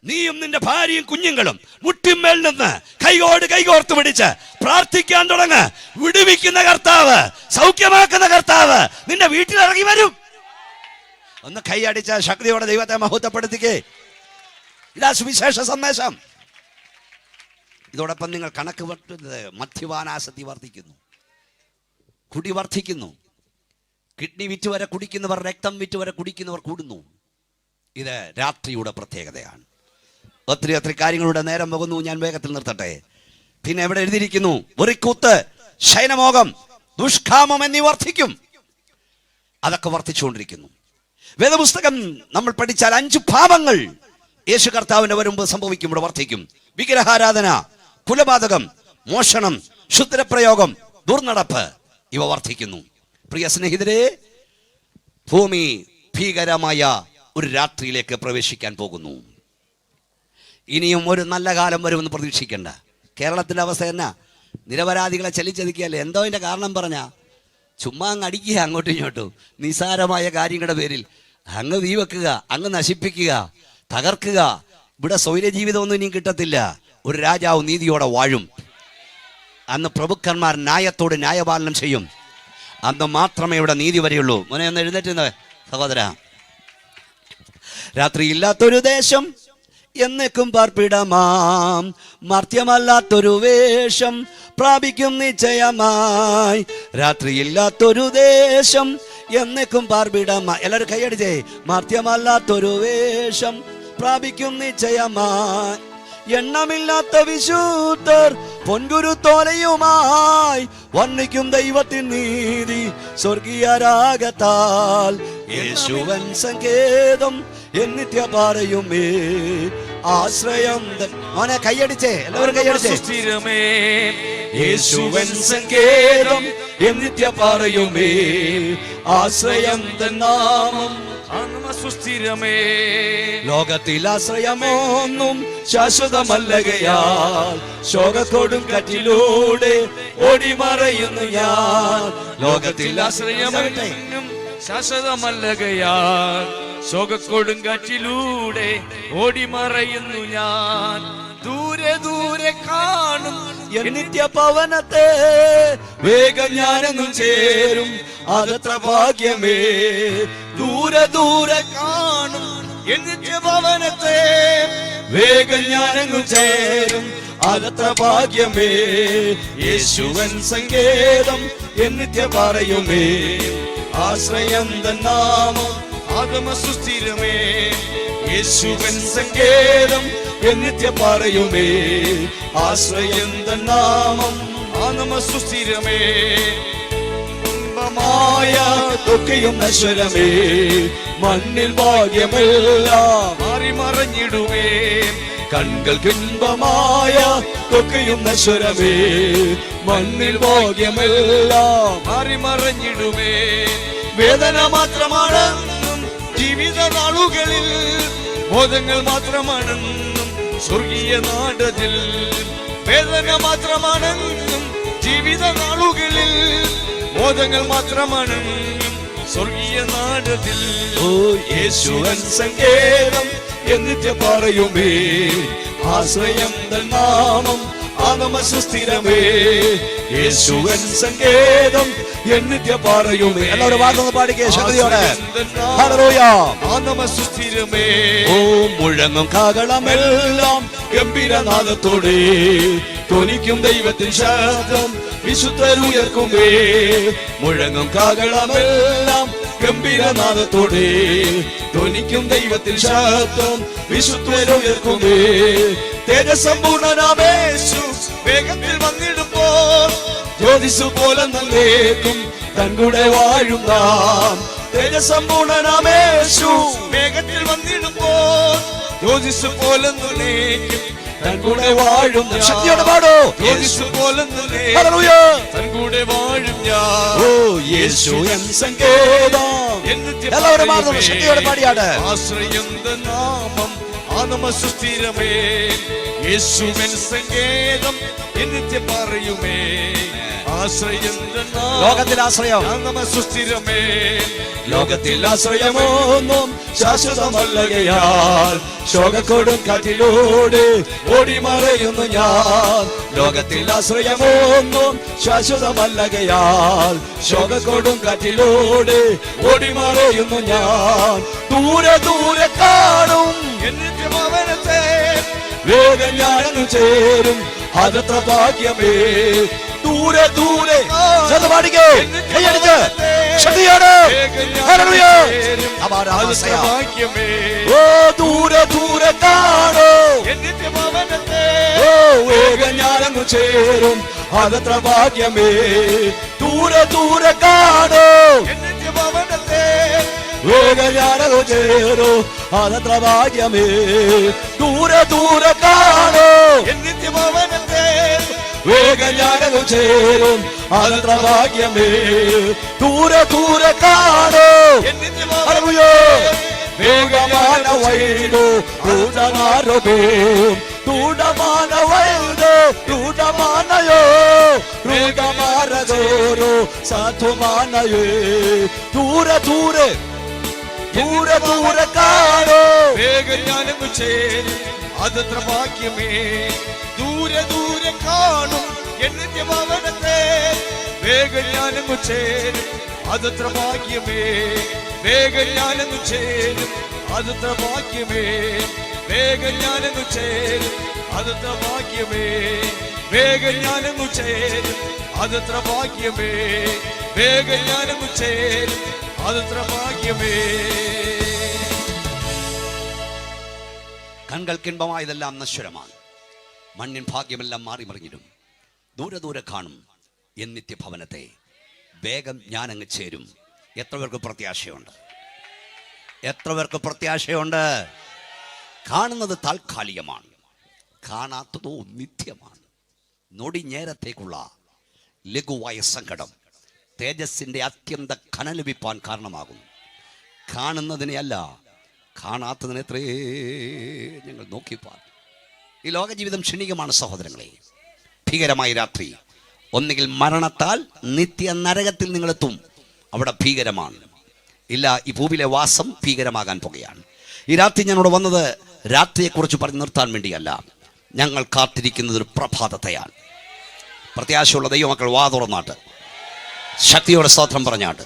നീയും നിന്റെ ഭാര്യയും കുഞ്ഞുങ്ങളും മുട്ടിന്മേൽ നിന്ന് കൈകോർത്ത് പിടിച്ച് പ്രാർത്ഥിക്കാൻ തുടങ്ങ്. വിടുവിക്കുന്ന കർത്താവ്, സൗഖ്യമാക്കുന്ന കർത്താവ് നിന്റെ വീട്ടിലിറങ്ങി വരും. ഒന്ന് കൈയടിച്ച ശക്തിയോടെ ദൈവത്തെ മഹത്വപ്പെടുത്തിക്കേ. ഇതാ സുവിശേഷ സന്ദേശം. ഇതോടൊപ്പം നിങ്ങൾ കണക്ക് വെട്ടുന്നത്, മദ്യപാനാസക്തി വർദ്ധിക്കുന്നു, കുടി വർദ്ധിക്കുന്നു. കിഡ്നി വിറ്റ് വരെ കുടിക്കുന്നവർ, രക്തം വിറ്റ് വരെ കുടിക്കുന്നവർ കൂടുന്നു. ഇത് രാത്രിയുടെ പ്രത്യേകതയാണ്. ഒത്തിരി കാര്യങ്ങളുടെ നേരം പോകുന്നു. ഞാൻ വേഗത്തിൽ നിർത്തട്ടെ. പിന്നെ എവിടെ എഴുതിയിരിക്കുന്നു? വെറിക്കൂത്ത്, ശയനമോഹം, ദുഷ്കാമം എന്നീ വർദ്ധിക്കും. അതൊക്കെ വർദ്ധിച്ചുകൊണ്ടിരിക്കുന്നു. വേദപുസ്തകം നമ്മൾ പഠിച്ചാൽ 5 പാപങ്ങൾ യേശു കർത്താവിന്റെ വരുമ്പോൾ സംഭവിക്കും, ഇവിടെ വർദ്ധിക്കും. വിഗ്രഹാരാധന, കുലപാതകം, മോഷണം, ക്ഷുദ്രപ്രയോഗം, ദുർനടപ്പ്, ഇവ വർദ്ധിക്കുന്നു. പ്രിയ സ്നേഹിതരെ, ഭൂമി ഭീകരമായ ഒരു രാത്രിയിലേക്ക് പ്രവേശിക്കാൻ പോകുന്നു. ഇനിയും ഒരു നല്ല കാലം വരുമെന്ന് പ്രതീക്ഷിക്കേണ്ട. കേരളത്തിൻ്റെ അവസ്ഥ എന്നാ? നിരപരാധികളെ ചലിച്ചതിക്കുകയല്ലേ. എന്തോ അതിൻ്റെ കാരണം പറഞ്ഞാ ചുമ്മാ അങ്ങ് അടിക്കുക, അങ്ങോട്ടും ഇങ്ങോട്ടും നിസാരമായ കാര്യങ്ങളുടെ പേരിൽ അങ്ങ് തീ വെക്കുക, അങ്ങ് നശിപ്പിക്കുക, തകർക്കുക. ഇവിടെ സ്വൈരജീവിതമൊന്നും ഇനിയും കിട്ടത്തില്ല. ഒരു രാജാവ് നീതിയോടെ വാഴും. അന്ന് പ്രഭുക്കന്മാർ ന്യായത്തോട് ന്യായപാലനം ചെയ്യും. അന്ന് മാത്രമേ ഇവിടെ നീതി വരെയുള്ളൂ. മോനെ ഒന്ന് എഴുന്നേറ്റ് സഹോദര. രാത്രിയില്ലാത്തൊരു ദേശം എന്നേക്കും പാർപ്പിടമാം, മർത്യമല്ലാത്തൊരു വേഷം പ്രാപിക്കും നിശ്ചയമായി. രാത്രിയില്ലാത്തൊരു ദേശം എന്നേക്കും പാർപ്പിടമാ. എല്ലാവരും കൈയടിച്ചേ. മർത്യമല്ലാത്തൊരു വേഷം പ്രാപിക്കും നിശ്ചയമായി. എണ്ണമില്ലാത്ത വിശുദ്ധർ പൊൻകുരുത്തോലയുമായി വർണ്ണിക്കും ദൈവത്തിൻ നീതി സ്വർഗീയ രാഗത്താൽ. യേശുവൻ സങ്കേതം എന്നിത്യ പറയുമേ ആശ്രയം. മോനെ കൈയടിച്ചേ, എല്ലാവരും കൈയടിച്ചേ. സുസ്ഥിരമേ യേശുവൻ സങ്കേതം എന്നിത്യ പറയുമേ ആശ്രയം തന്നാമം സുസ്ഥിരമേ. ലോകത്തിൽ ആശ്രയമൊന്നും ശാശ്വതമല്ലകയാൽ ശോകക്കൊടും കാറ്റിലൂടെ ഓടിമറയുന്നു ഞാൻ. ലോകത്തിൽ ആശ്രയമൊന്നും ശാശ്വതമല്ലകയാൽ ശോകക്കൊടുങ്കാറ്റിലൂടെ ഓടിമറയുന്നു ഞാൻ. ദൂരെ ദൂരെ കാണും നിത്യ പവനത്തെ വേഗം ഞാനെന്നും ചേരും അതത്ര ഭാഗ്യമേ. ദൂരെ ദൂരെ കാണും നിത്യ ഭവനത്തെ വേഗം ഞാനെങ്ങും ചേരും അതത്ര ഭാഗ്യമേ. യേശുവൻ സങ്കേതം എന്നിത്യ പറയുമേ ആശ്രയം തന്നാമം ആഗമ സുസ്ഥിരമേ. യേശുവൻ സങ്കേതം എന്നിത്യ പറയുമേ ആശ്രയം തന്നാമം ആഗമ സുസ്ഥിരമേ. ൊക്കെയും നശ്വരമേ മണ്ണിൽ ഭാഗ്യമെല്ലാം മാറി മറഞ്ഞിടുവേ. കൺകൾക്കിൻപമായ തൊക്കെയും നശ്വരമേ മണ്ണിൽ ഭാഗ്യമെല്ലാം മാറി മറഞ്ഞിടുവേ. വേദന മാത്രമാണെന്നും ജീവിത നാളുകളിൽ ബോധങ്ങൾ മാത്രമാണെന്നും സ്വർഗീയ നാടതിൽ. വേദന മാത്രമാണെന്നും ജീവിത നാളുകളിൽ ബോധങ്ങൾ മാത്രമാണെന്നും സ്വർഗീയ നാടതിൽ. ഓ യേശുവൻ സങ്കേതം എന്നിത്യ പറയുമേ ആശ്രയം തന്നാമം ആഗമ സുസ്ഥിരമേ. യേശുവൻ സങ്കേതം എന്നിത്യ പറയുമേ. എല്ലാവരും വാക്കൊന്ന് പാടിക്കേ ശക്തിയോടെ. ഹല്ലേലൂയ. ആഗമ സുസ്ഥിരമേ. ഓ മുഴങ്ങും കാഹളമെല്ലാം ഗംഭീരനാദത്തോടെ ധ്വനിക്കും ദൈവത്തിൻ ശബ്ദം വിശുദ്ധരുയർക്കുമേ. മുഴങ്ങും കാഹളമെല്ലാം ഗംഭീരനാദത്തോടെ ധ്വനിക്കും ദൈവത്തിൻ ശബ്ദം വിശുദ്ധരുയർക്കുമേ. തേജസമ്പൂർണനാമേശു വേഗത്തിൽ വന്നിടുമ്പോൾ ജ്യോതിസ് പോലെ നല്ലേക്കും തൻകൂടെ വാഴും നാം. തേജസമ്പൂർണനാമേശു വേഗത്തിൽ വന്നിടുമ്പോൾ ജ്യോതിസ് പോലെ തൻകൂടെ വാഴും. ശക്തിയോടെ പാടോ. ജ്യോതിസ് പോലെ ഹല്ലേലൂയ. തൻകൂടെ വാഴും ഞാൻ. ഓ യേശു എൻ സങ്കേതം. എല്ലാവരും പാടുന്നു ശക്തിയോടെ പാടിയാട്. ആശ്രയം നാമം ആനമ സുസ്ഥിരമേ. യേശുവൻ സങ്കേതം എന്നിത്യ പറയുമേ ആശ്രയം ലോകത്തിൽ ആശ്രയം ആനമ സുസ്ഥിരമേ. ലോകത്തിൽ ആശ്രയമൊന്നും ശാശ്വതമല്ലകയാൽ ശോകക്കൊടും കാറ്റിലൂടെ ഓടിമറയുന്നു ഞാൻ. ലോകത്തിൽ ആശ്രയമൊന്നും ശാശ്വതമല്ലകയാൽ ശോകക്കൊടും കാറ്റിലൂടെ ഓടിമറയുന്നു ഞാൻ. ദൂരെ ദൂരെ കാണും എന്നിത്യ ഭവനത്തെ വേഗം ഞാനെന്നു ചേരും അതത്ര ഭാഗ്യമേ. ദൂരെ ദൂരെ പാടിക്കോ കൈയടിച്ച് ശക്തിയോടെ. ഹല്ലേലൂയ. ഭാഗ്യമേ. ഓ ദൂരെ ദൂരെ കാണോ എന്നിത്യ ഭവനത്തെ ഓ വേഗം ഞാനെന്നു ചേരും അതത്ര ഭാഗ്യമേ. ദൂരെ ദൂരെ കാണോ എന്നിത്യ ഭവനത്തെ വേഗം ഞാനെന്നു ചേരോ അതത്ര ഭാഗ്യമേ. ദൂരെ ദൂരെ കാണോ എന്നിത്യ ഭവനത്തെ വേഗം ഞാനെന്നു ചേരും അതത്ര ഭാഗ്യമേ. ദൂരെ ദൂരെ കാണോ എന്നിത്യ ഹല്ലേലൂയ. വേഗமான വൈദോ ൂടമാരോ ൂടமான വൈദോ ൂടമാനയോ ൂടമാരോ സാധുമാനയേ. ദൂരെ ദൂരെ ദൂരെ ദൂരെ കാണോ വേഗം ഞാനെങ്ങു ചേരും അതത്ര ഭാഗ്യമേ. ദൂരെ ദൂരെ കാണും എന്നിത്യ ഭവനത്തെ വേഗം ഞാനെങ്ങു ചേരും അതത്ര ഭാഗ്യമേ. വേഗം ഞാനെങ്ങു ചേരും അതത്ര ഭാഗ്യമേ. വേഗം ഞാനെങ്ങു ചേരും അതത്ര ഭാഗ്യമേ. വേഗം ഞാനെങ്ങു ചേരും അതത്ര ഭാഗ്യമേ. വേഗം ഞാനെങ്ങു ചേരും അതത്ര ഭാഗ്യമേ. കൺകൾക്കിൻപമായതെല്ലാം നശ്വരമാണ്. മണ്ണിൻ ഭാഗ്യമെല്ലാം മാറി മറിഞ്ഞിടും. ദൂരെ ദൂരെ കാണും എൻ നിത്യഭവനത്തെ. വേഗം ഞാൻ അങ്ങ് ചേരും. എത്ര പേർക്ക് പ്രത്യാശയുണ്ട്? എത്ര പേർക്ക് പ്രത്യാശയുണ്ട്? കാണുന്നത് താൽക്കാലികമാണ്, കാണാത്തതോ നിത്യമാണ്. നൊടി നേരത്തേക്കുള്ള ലഘുവായ സങ്കടം തേജസ്സിന്റെ അത്യന്ത കനലഭിപ്പാൻ കാരണമാകുന്നു. കാണുന്നതിനെ അല്ല, കാണാത്തതിനെ എത്രയേ ഞങ്ങൾ നോക്കിപ്പാൻ. ഈ ലോക ജീവിതം ക്ഷണികമാണ് സഹോദരങ്ങളെ. ഭീകരമായ രാത്രി. ഒന്നുകിൽ മരണത്താൽ നിത്യ നരകത്തിൽ നിങ്ങളെത്തും, അവിടെ ഭീകരമാണ്. ഇല്ല, ഈ ഭൂമിയിലെ വാസം ഭീകരമാകാൻ പോകുകയാണ്. ഈ രാത്രി ഞാനിവിടെ വന്നത് രാത്രിയെക്കുറിച്ച് പറഞ്ഞു നിർത്താൻ വേണ്ടിയല്ല. ഞങ്ങൾ കാത്തിരിക്കുന്നത് ഒരു പ്രഭാതത്തെയാണ്. പ്രത്യാശയുള്ള ദൈവമക്കൾ വാ തുറന്നാട്ട് ശക്തിയോടെ സ്തോത്രം പറഞ്ഞാട്ട്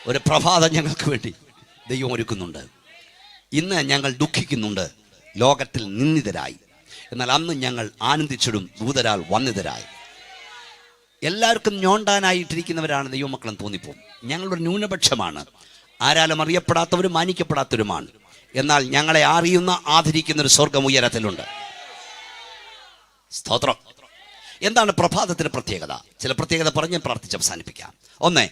ഒരു പ്രഭാതം ഞങ്ങൾക്ക് വേണ്ടി ദൈവം ഒരുക്കുന്നുണ്ട്. ഇന്ന് ഞങ്ങൾ ദുഃഖിക്കുന്നുണ്ട്, ലോകത്തിൽ നിന്ദിതരായി. എന്നാൽ അന്ന് ഞങ്ങൾ ആനന്ദിച്ചിടും, ദൂതരാൽ വന്നിതരായി. എല്ലാവർക്കും ഞോണ്ടാനായിട്ടിരിക്കുന്നവരാണ് ദൈവമക്കളെന്ന് തോന്നിപ്പോകും. ഞങ്ങളൊരു ന്യൂനപക്ഷമാണ്, ആരാലും അറിയപ്പെടാത്തവരും മാനിക്കപ്പെടാത്തവരുമാണ്. എന്നാൽ ഞങ്ങളെ അറിയുന്ന ആദരിക്കുന്ന ഒരു സ്വർഗം ഉയരത്തിലുണ്ട്. സ്തോത്രം. എന്താണ് പ്രഭാതത്തിന്റെ പ്രത്യേകത? ചില പ്രത്യേകത പറഞ്ഞ് പ്രാർത്ഥിച്ച് അവസാനിപ്പിക്കാം. ഒന്ന്,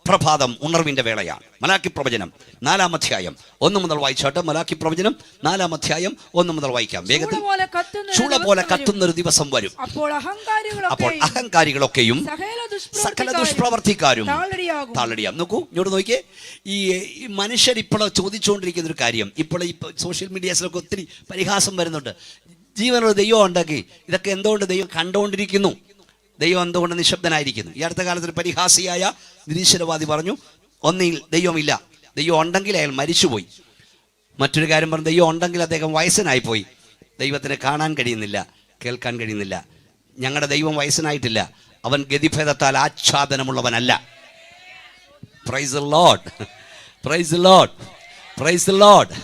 പ്രഭാതം ഉണർവിന്റെ വേളയാണ്. മലാക്കി പ്രവചനം 4-ാം അധ്യായം 1 മുതൽ വായിച്ചാട്ട്. മലാക്കി പ്രവചനം 4-ാം അധ്യായം 1 മുതൽ വായിക്കാം. വേഗത്തിൽ. ചൂള പോലെ കത്തുന്ന ഒരു ദിവസം വരും. അപ്പോൾ അഹങ്കാരികളൊക്കെയും സകല ദുഷ്പ്രവർത്തിക്കാരും താളടിയാം. നോക്കൂ, ഇങ്ങോട്ട് നോക്കിയേ. ഈ മനുഷ്യർ ഇപ്പോൾ ചോദിച്ചുകൊണ്ടിരിക്കുന്ന ഒരു കാര്യം, ഇപ്പോൾ ഈ സോഷ്യൽ മീഡിയാസിലൊക്കെ ഒത്തിരി പരിഹാസം വരുന്നുണ്ട്. ജീവനുള്ള ദൈവം ഉണ്ടാക്കി, ഇതൊക്കെ എന്തുകൊണ്ട് ദൈവം കണ്ടുകൊണ്ടിരിക്കുന്നു? ദൈവം എന്തുകൊണ്ട് നിശബ്ദനായിരിക്കുന്നു? ഈ അടുത്ത കാലത്ത് ഒരു പരിഹാസിയായ നിരീശ്വരവാദി പറഞ്ഞു, ഒന്നിൽ ദൈവമില്ല, ദൈവം ഉണ്ടെങ്കിൽ അയാൾ മരിച്ചുപോയി. മറ്റൊരു കാര്യം പറഞ്ഞു, ദൈവം ഉണ്ടെങ്കിൽ അദ്ദേഹം വയസ്സനായിപ്പോയി, ദൈവത്തിന് കാണാൻ കഴിയുന്നില്ല, കേൾക്കാൻ കഴിയുന്നില്ല. ഞങ്ങളുടെ ദൈവം വയസ്സനായിട്ടില്ല, അവൻ ഗതിഭേദത്താൽ ആച്ഛാദനമുള്ളവനല്ല. Praise the lord, praise the lord, praise the lord.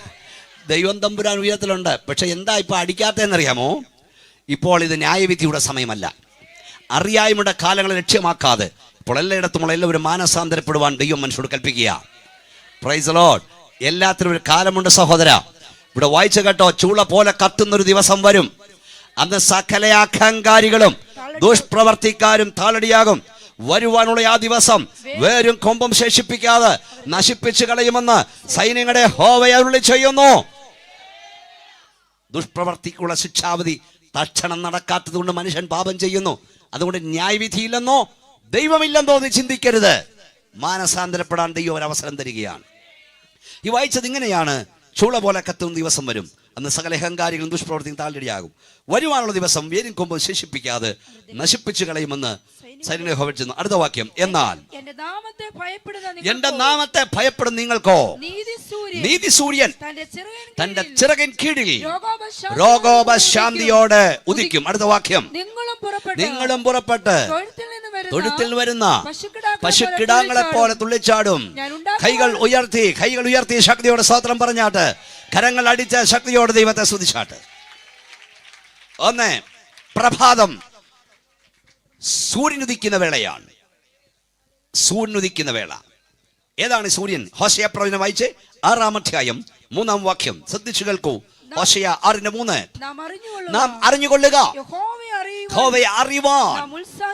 ദൈവം തമ്പുരാൻ ഉയരത്തിലുണ്ട്. പക്ഷെ എന്താ ഇപ്പോൾ അടിക്കാത്തതെന്നറിയാമോ? ഇപ്പോൾ ഇത് ന്യായവിധിയുടെ സമയമല്ല. അറിയായ്മയുടെ കാലങ്ങളെ ലക്ഷ്യമാക്കാതെ ഇപ്പോൾ എല്ലായിടത്തുമുള്ള എല്ലാവരും മാനസാന്തരപ്പെടുവാൻ ദൈവം മനുഷ്യരോട് കൽപ്പിക്കുക. Price the Lord. എല്ലാത്തിനും ഒരു കാലമുണ്ട് സഹോദര. ഇവിടെ വായിച്ചു കേട്ടോ, ചൂള പോലെ കത്തുന്നൊരു ദിവസം വരും. അന്ന് സകല അഹങ്കാരികളും ദുഷ്പ്രവർത്തിക്കാരും താളടിയാകും. വരുവാനുള്ള ആ ദിവസം വേരും കൊമ്പും ശേഷിപ്പിക്കാതെ നശിപ്പിച്ചു കളയുമെന്ന് സൈന്യങ്ങളുടെ യഹോവ അരുളി ചെയ്യുന്നു. ദുഷ്പ്രവർത്തിക്കുള്ള ശിക്ഷാവിധി തക്ഷണം നടക്കാത്തത് കൊണ്ട് മനുഷ്യൻ പാപം ചെയ്യുന്നു. അതുകൊണ്ട് ന്യായവിധിയില്ലെന്നോ ദൈവമില്ലെന്നോ നീ ചിന്തിക്കരുത്. മാനസാന്തരപ്പെടാൻ ദൈവം ഒരു അവസരം തരികയാണ്. ഈ വായിച്ചത് ഇങ്ങനെയാണ്: ചൂള പോലെ കത്തുന്ന ദിവസം വരും, അന്ന് സകല അഹങ്കാരികളും ദുഷ്പ്രവർത്തിയും താഴെയാകും. വരുവാനുള്ള ദിവസം വേരും കൊമ്പ് ശേഷിപ്പിക്കാതെ നശിപ്പിച്ചു കളയുമെന്ന് സൈന്യങ്ങളുടെ യഹോവ ചെയ്യുന്നു. അടുത്ത വാക്യം, എന്നാൽ എന്റെ നാമത്തെ ഭയപ്പെടുന്ന നിങ്ങൾക്കോ നീതി സൂര്യൻ തന്റെ ചിറകിൻ കീഴിൽ രോഗോപശാന്തിയോടെ ഉദിക്കും. അടുത്ത വാക്യം, നിങ്ങളും പുറപ്പെട്ട് തൊഴുത്തിൽ വരുന്ന പശുക്കിടാങ്ങളെ പോലെ തുള്ളിച്ചാടും. കൈകൾ ഉയർത്തി ശക്തിയോടെ സ്തോത്രം പറഞ്ഞാട്ട്, കരങ്ങൾ അടിച്ച ശക്തിയോടെ ദൈവത്തെ സ്തുതിച്ചാട്ട്. ഒന്ന്, പ്രഭാതം സൂര്യനുദിക്കുന്ന വേളയാണ്. സൂര്യനുദിക്കുന്ന വേള ഏതാണ്? സൂര്യൻ. ഹോശയ പ്രവചനം വായിച്ച് 6-ാം അധ്യായം 3-ാം വാക്യം ശ്രദ്ധിച്ചു കേൾക്കൂ. ഹോശയ 6:3. നാം അറിഞ്ഞുകൊള്ളുക, യഹോവയെ അറിയുവാൻ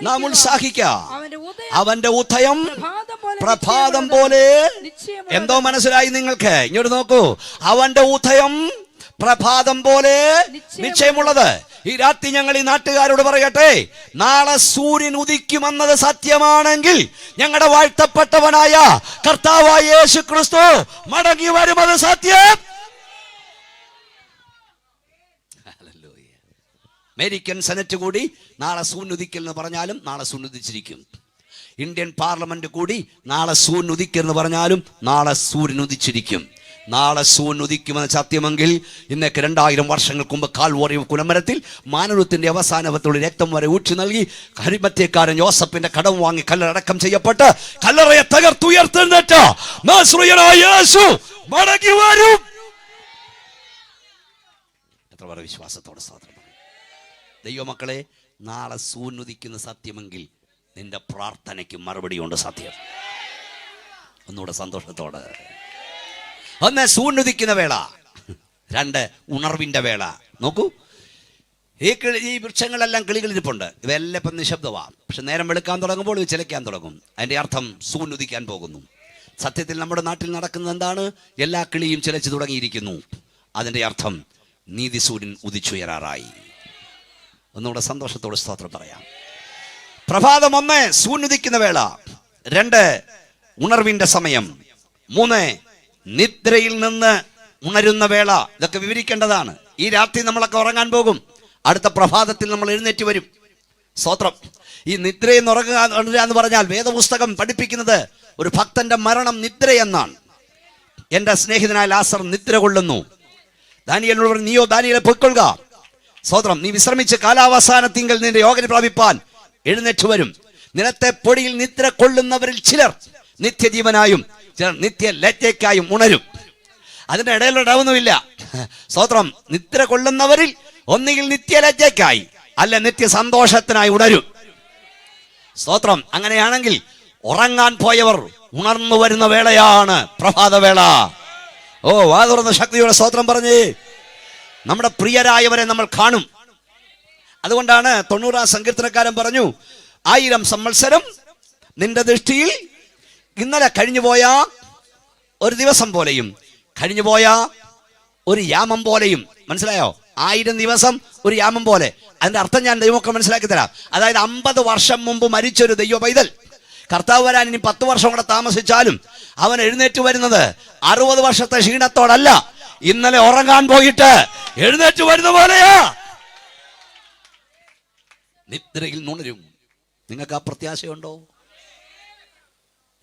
നാം ഉത്സാഹിക്കുക. അവന്റെ ഉദയം പ്രഭാതം പോലെ. എന്തോ മനസ്സിലായി നിങ്ങൾക്ക്? ഇങ്ങോട്ട് നോക്കൂ. അവന്റെ ഉദയം പ്രഭാതം പോലെ നിശ്ചയമുള്ളത്. ഈ രാത്രി ഞങ്ങൾ ഈ നാട്ടുകാരോട് പറയട്ടെ, നാളെ സൂര്യൻ ഉദിക്കുമെന്നത് സത്യമാണെങ്കിൽ ഞങ്ങളുടെ വാഴ്ത്തപ്പെട്ടവനായ കർത്താവായ യേശു ക്രിസ്തു മടങ്ങി വരുന്നത് സത്യം. അമേരിക്കൻ സെനറ്റ് കൂടി നാളെ സൂര്യൻ ഉദിക്കൽ എന്ന് പറഞ്ഞാലും നാളെ സൂര്യൻ ഉദിച്ചിരിക്കും. ഇന്ത്യൻ പാർലമെന്റ് കൂടി നാളെ സൂര്യൻ ഉദിക്കൽ എന്ന് പറഞ്ഞാലും നാളെ സൂര്യൻ ഉദിച്ചിരിക്കും. നാളെ സൂര്യൻ ഉദിക്കുമെന്ന് സത്യമെങ്കിൽ ഇന്നേക്ക് 2000 വർഷങ്ങൾക്ക് മുമ്പ് കാൽവറി കുലമരത്തിൽ മാനവത്തിന്റെ അവസാനത്തോട് രക്തം വരെ ഊറ്റി നൽകി ഹരിമത്യക്കാരൻ യോസഫിന്റെ കടം വാങ്ങി കല്ലറടക്കം ചെയ്യപ്പെട്ട് കല്ലറയെ തകർത്തുയർത്തെഴുന്നേറ്റ നാസറേയനായ യേശു മടങ്ങി വരും. എത്ര പേർ വിശ്വാസത്തോടെ സ്തോത്രം. ദൈവമക്കളെ, നാളെ സൂര്യൻ ഉദിക്കുന്ന സത്യമെങ്കിൽ നിന്റെ പ്രാർത്ഥനയ്ക്ക് മറുപടിയുണ്ട്. സത്യം. ഒന്നുകൂടെ സന്തോഷത്തോടെ. ഒന്ന്, സൂര്യനുദിക്കുന്ന വേള. 2, ഉണർവിന്റെ വേള. നോക്കൂ, ഈ വൃക്ഷങ്ങളെല്ലാം കിളികളിരിപ്പുണ്ട്. ഇവയെല്ലാം ഇപ്പം നിശബ്ദമാണ്. പക്ഷെ നേരം വെളുക്കാൻ തുടങ്ങുമ്പോൾ ഇവ ചിലയ്ക്കാൻ തുടങ്ങും. അതിൻ്റെ അർത്ഥം സൂര്യൻ ഉദിക്കാൻ പോകുന്നു. സത്യത്തിൽ നമ്മുടെ നാട്ടിൽ നടക്കുന്നത് എന്താണ്? എല്ലാ കിളിയും ചിലച്ചു തുടങ്ങിയിരിക്കുന്നു. അതിൻ്റെ അർത്ഥം നീതി സൂര്യൻ ഉദിച്ചുയരാറായി. ഒന്നുകൂടെ സന്തോഷത്തോടെ സ്തോത്രം പറയാം. പ്രഭാതം 1 സൂര്യൻ ഉദിക്കുന്ന വേള, 2 ഉണർവിന്റെ സമയം, 3 നിദ്രയിൽ നിന്ന് ഉണരുന്ന വേള. ഇതൊക്കെ വിവരിക്കേണ്ടതാണ്. ഈ രാത്രി നമ്മളൊക്കെ ഉറങ്ങാൻ പോകും. അടുത്ത പ്രഭാതത്തിൽ നമ്മൾ എഴുന്നേറ്റ് വരും. സ്തോത്രം. ഈ നിദ്രയിൽ നിന്ന് ഉണരുക എന്ന് പറഞ്ഞാൽ വേദപുസ്തകം പഠിപ്പിക്കുന്നത് ഒരു ഭക്തന്റെ മരണം നിദ്രയെന്നാണ്. എൻ്റെ സ്നേഹിതനായ ലാസർ നിദ്ര കൊള്ളുന്നു. ദാനിയേലിനോട് പറഞ്ഞു, നീയോ ദാനിയേലെ പൊയ്ക്കൊള്ളുക. സ്തോത്രം. നീ വിശ്രമിച്ച് കാലാവസാനത്തിങ്കൽ നിന്റെ യോഗ്യത പ്രാപിപ്പാൻ എഴുന്നേറ്റ് വരും. നിലത്തെ പൊടിയിൽ നിദ്ര കൊള്ളുന്നവരിൽ ചിലർ നിത്യജീവനായും ചിലർ നിത്യ ലജ്ജയ്ക്കായും ഉണരും. അതിന്റെ ഇടയിലൊരൊന്നുമില്ല. സ്തോത്രം. നിദ്ര കൊള്ളുന്നവരിൽ ഒന്നുകിൽ നിത്യലജ്ജയ്ക്കായി അല്ല നിത്യ സന്തോഷത്തിനായി ഉണരും. സ്തോത്രം. അങ്ങനെയാണെങ്കിൽ ഉറങ്ങാൻ പോയവർ ഉണർന്നു വരുന്ന വേളയാണ് പ്രഭാതവേള. ഓ, വാ തുറന്ന ശക്തിയോടെ സ്തോത്രം പറഞ്ഞേ. നമ്മുടെ പ്രിയരായവരെ നമ്മൾ കാണും. അതുകൊണ്ടാണ് 90 സങ്കീർത്തനക്കാരൻ പറഞ്ഞു, 1000 സംവത്സരം നിന്റെ ദൃഷ്ടിയിൽ ഇന്നലെ കഴിഞ്ഞുപോയ ഒരു ദിവസം പോലെയും കഴിഞ്ഞുപോയ ഒരു യാമം പോലെയും. മനസ്സിലായോ? 1000 ദിവസം ഒരു യാമം പോലെ. അതിന്റെ അർത്ഥം ഞാൻ ദൈവമൊക്കെ മനസ്സിലാക്കി തരാം. അതായത് 50 വർഷം മുമ്പ് മരിച്ചൊരു ദൈവ പൈതൽ കർത്താവ് വരാൻ ഇനി 10 വർഷം കൂടെ താമസിച്ചാലും അവൻ എഴുന്നേറ്റ് വരുന്നത് 60 വർഷത്തെ ക്ഷീണത്തോടല്ല, ഇന്നലെ ഉറങ്ങാൻ പോയിട്ട് എഴുന്നേറ്റ് വരുന്ന പോലെയാ. നിദ്രയിൽ നുണരും. നിങ്ങൾക്ക് ആ പ്രത്യാശയുണ്ടോ?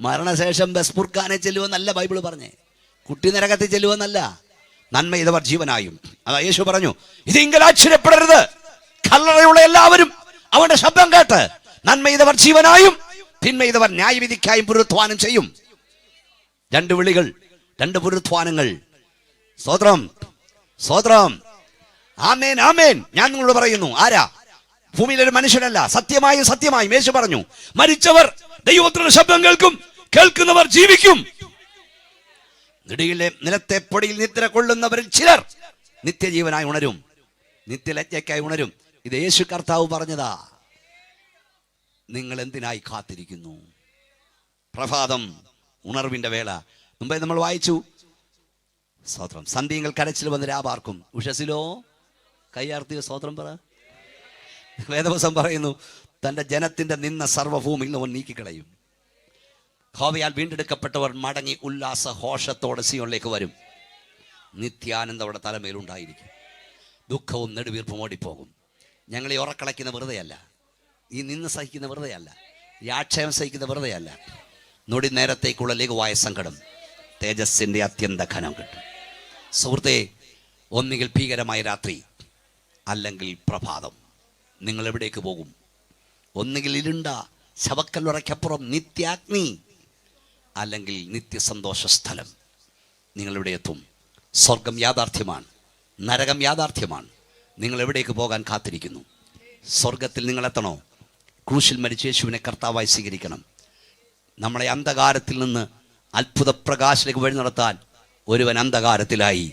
മരണശേഷം ബസ്പുർഖാനെ ചെല്ലുവെന്നല്ല ബൈബിൾ പറഞ്ഞേ. കുട്ടി നരകത്തിൽ ചെല്ലുവെന്നല്ല. നന്മ ചെയ്തവർ ജീവനായും. അതാ യേശു പറഞ്ഞു, ഇതിങ്കൽ ആശ്ചര്യപ്പെടരുത്. കല്ലറയുള്ള എല്ലാവരും അവന്റെ ശബ്ദം കേട്ട് നന്മ ചെയ്തവർ ജീവനായും തിന്മ ചെയ്തവർ ന്യായവിധിക്കായും പുനരുത്ഥാനം ചെയ്യും. 2 വിളികൾ, 2 പുനരുത്ഥാനങ്ങൾ. സ്തോത്രം, സ്തോത്രം. ആമേൻ, ആമേൻ. ഞാൻ നിങ്ങളോട് പറയുന്നു, ആരാ? ഭൂമിയിലൊരു മനുഷ്യനല്ല, സത്യമായും സത്യമായും യേശു പറഞ്ഞു, മരിച്ചവർ ദൈവത്തിന്റെ ശബ്ദം കേൾക്കും, കേൾക്കുന്നവർ ജീവിക്കും. നിലത്തെ പൊടിയിൽ നിദ്ര കൊള്ളുന്നവരിൽ ചിലർ നിത്യജീവനായി ഉണരും, നിത്യലജ്ജയ്ക്കായി ഉണരും. ഇത് യേശു കർത്താവ് പറഞ്ഞതാ. നിങ്ങൾ എന്തിനായി കാത്തിരിക്കുന്നു? പ്രഭാതം, ഉണർവിന്റെ വേള. മുമ്പേ നമ്മൾ വായിച്ചു. സ്തോത്രം. സന്ധ്യങ്ങൾ കരച്ചിൽ വന്ന് രാപാർക്കും, ഉഷസിലോ കയ്യാർത്തിയോ. സ്തോത്രം പറ. വേദവസം പറയുന്നു, തന്റെ ജനത്തിന്റെ നിന്ന സർവ്വഭൂമിയിൽ അവൻ നീക്കിക്കളയും. യഹോവയാൽ വീണ്ടെടുക്കപ്പെട്ടവർ മടങ്ങി ഉല്ലാസ ഘോഷത്തോടെ സിയോനിലേക്ക് വരും. നിത്യാനന്ദം അവിടെ തലമേലുണ്ടായിരിക്കും. ദുഃഖവും നെടുവീർപ്പും ഓടിപ്പോകും. ഞങ്ങളെ ഉറക്കളയ്ക്കുന്ന വെറുതെയല്ല, ഈ നിന്ന് സഹിക്കുന്ന വെറുതെയല്ല, ഈ ആക്ഷേപം സഹിക്കുന്ന വെറുതെയല്ല. നൊടി നേരത്തേക്കുള്ള ലഘുവായ സങ്കടം തേജസ്സിന്റെ അത്യന്ത ഘനം കിട്ടും. സുഹൃത്തെ, ഒന്നുകിൽ ഭീകരമായ രാത്രി, അല്ലെങ്കിൽ പ്രഭാതം. നിങ്ങൾ എവിടേക്ക് പോകും? ഒന്നുകിൽ ഇരുണ്ട ശവക്കല്ലുറയ്ക്കപ്പുറം നിത്യാഗ്നി, അല്ലെങ്കിൽ നിത്യസന്തോഷ സ്ഥലം. നിങ്ങൾ എവിടെ എത്തും? സ്വർഗം യാഥാർത്ഥ്യമാണ്, നരകം യാഥാർത്ഥ്യമാണ്. നിങ്ങൾ എവിടേക്ക് പോകാൻ കാത്തിരിക്കുന്നു? സ്വർഗത്തിൽ നിങ്ങൾ എത്തണോ? ക്രൂശിൽ മരിച്ച യേശുവിനെ കർത്താവായി സ്വീകരിക്കണം. നമ്മളെ അന്ധകാരത്തിൽ നിന്ന് അത്ഭുത പ്രകാശത്തിലേക്ക് വഴി നടത്താൻ ഒരുവൻ അന്ധകാരത്തിലായി,